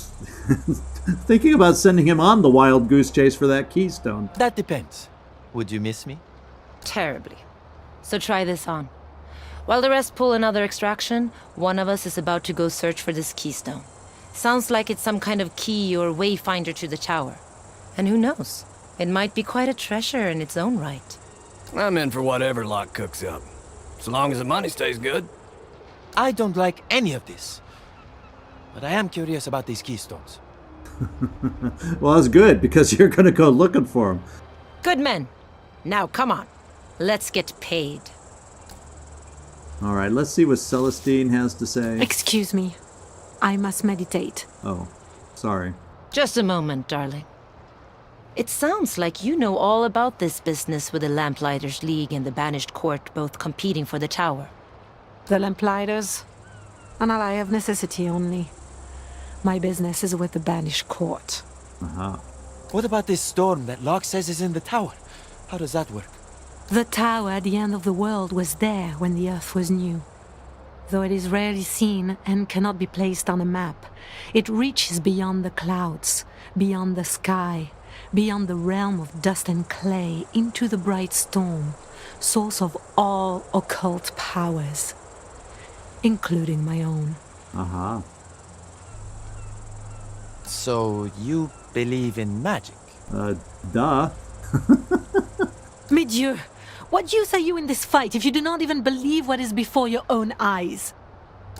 thinking about sending him on the wild goose chase for that keystone. That depends. Would you miss me? Terribly. So try this on. While the rest pull another extraction, one of us is about to go search for this keystone. Sounds like it's some kind of key or wayfinder to the tower. And who knows? It might be quite a treasure in its own right. I'm in for whatever Locke cooks up. So long as the money stays good. I don't like any of this. But I am curious about these keystones. Well, that's good, because you're going to go looking for them. Good men. Now, come on. Let's get paid. All right, let's see what Celestine has to say. Excuse me. I must meditate. Oh, sorry. Just a moment, darling. It sounds like you know all about this business with the Lamplighters League and the Banished Court both competing for the tower. The Lamplighters? An ally of necessity only. My business is with the Banished Court. Uh-huh. What about this storm that Locke says is in the tower? How does that work? The tower at the end of the world was there when the Earth was new. Though it is rarely seen and cannot be placed on a map, it reaches beyond the clouds, beyond the sky, beyond the realm of dust and clay, into the bright storm, source of all occult powers, including my own. Uh-huh. So you believe in magic? Duh. Mes dieux, what use are you in this fight if you do not even believe what is before your own eyes?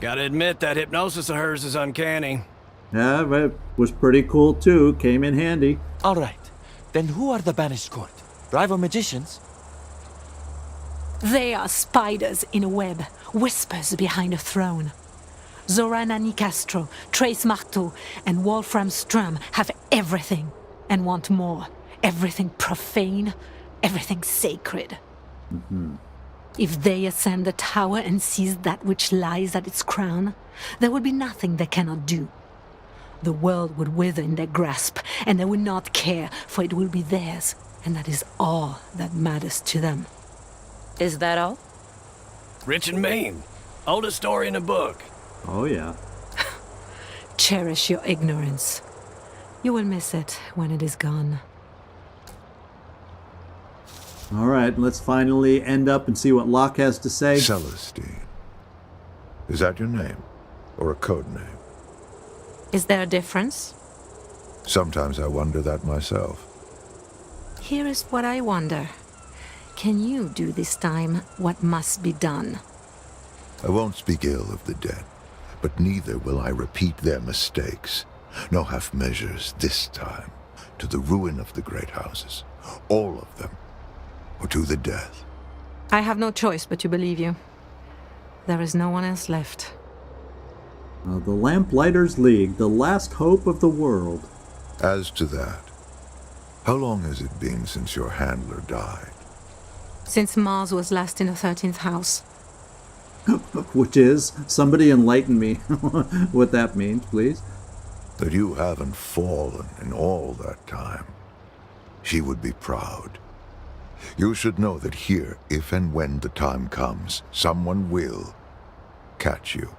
Gotta admit, that hypnosis of hers is uncanny. Yeah, but it was pretty cool too. Came in handy. All right. Then who are the Banished Court? Rival magicians? They are spiders in a web, whispers behind a throne. Zorana Nicastro, Trace Marteau, and Wolfram Strum have everything and want more. Everything profane, everything sacred. Mm-hmm. If they ascend the tower and seize that which lies at its crown, there would be nothing they cannot do. The world would wither in their grasp, and they would not care, for it will be theirs, and that is all that matters to them. Is that all? Rich and mean. Oldest story in the book. Oh, yeah. Cherish your ignorance. You will miss it when it is gone. All right, let's finally end up and see what Locke has to say. Celestine. Is that your name? Or a code name? Is there a difference? Sometimes I wonder that myself. Here is what I wonder. Can you do this time what must be done? I won't speak ill of the dead, but neither will I repeat their mistakes. No half measures this time, to the ruin of the great houses. All of them. Or to the death. I have no choice but to believe you. There is no one else left. The Lamplighter's League, the last hope of the world. As to that, how long has it been since your handler died? Since Mars was last in the 13th house. Which is, somebody enlighten me what that means, please. That you haven't fallen in all that time. She would be proud. You should know that here, if and when the time comes, someone will catch you.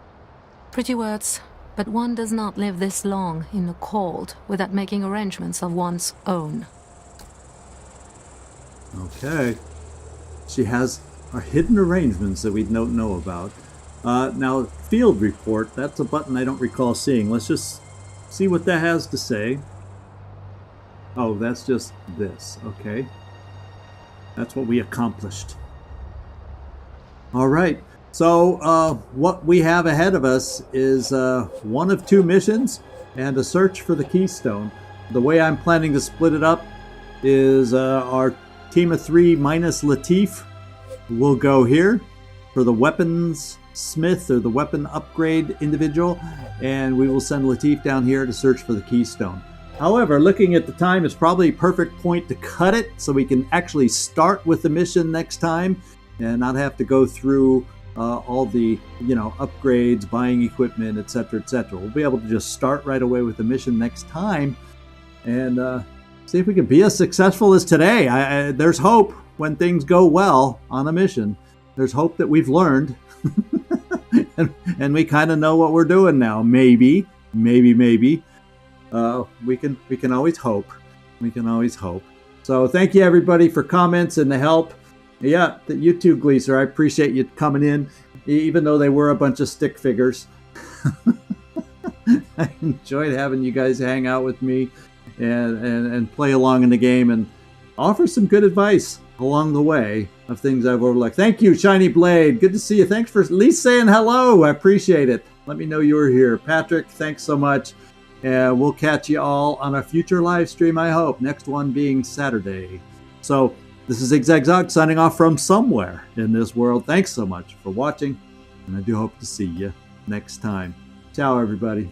Pretty words, but one does not live this long in the cold without making arrangements of one's own. Okay. She has our hidden arrangements that we don't know about. Now, field report, that's a button I don't recall seeing. Let's just see what that has to say. Oh, that's just this. Okay. That's what we accomplished. All right. So what we have ahead of us is one of two missions and a search for the keystone. The way I'm planning to split it up is our team of three minus Latif will go here for the weapons smith or the weapon upgrade individual, and we will send Latif down here to search for the keystone. However, looking at the time is probably a perfect point to cut it so we can actually start with the mission next time and not have to go through all the, upgrades, buying equipment, etc., etc. We'll be able to just start right away with the mission next time and see if we can be as successful as today. There's hope when things go well on a mission. there's hope that we've learned. and we kind of know what we're doing now. Maybe. We can always hope. We can always hope. So thank you everybody for comments and the help. Yeah, you too, Gleaser. I appreciate you coming in, even though they were a bunch of stick figures. I enjoyed having you guys hang out with me and play along in the game and offer some good advice along the way of things I've overlooked. Thank you, Shiny Blade. Good to see you. Thanks for at least saying hello. I appreciate it. Let me know you were here. Patrick, thanks so much. And we'll catch you all on a future live stream, I hope. Next one being Saturday. So this is Zigzag signing off from somewhere in this world. Thanks so much for watching. And I do hope to see you next time. Ciao, everybody.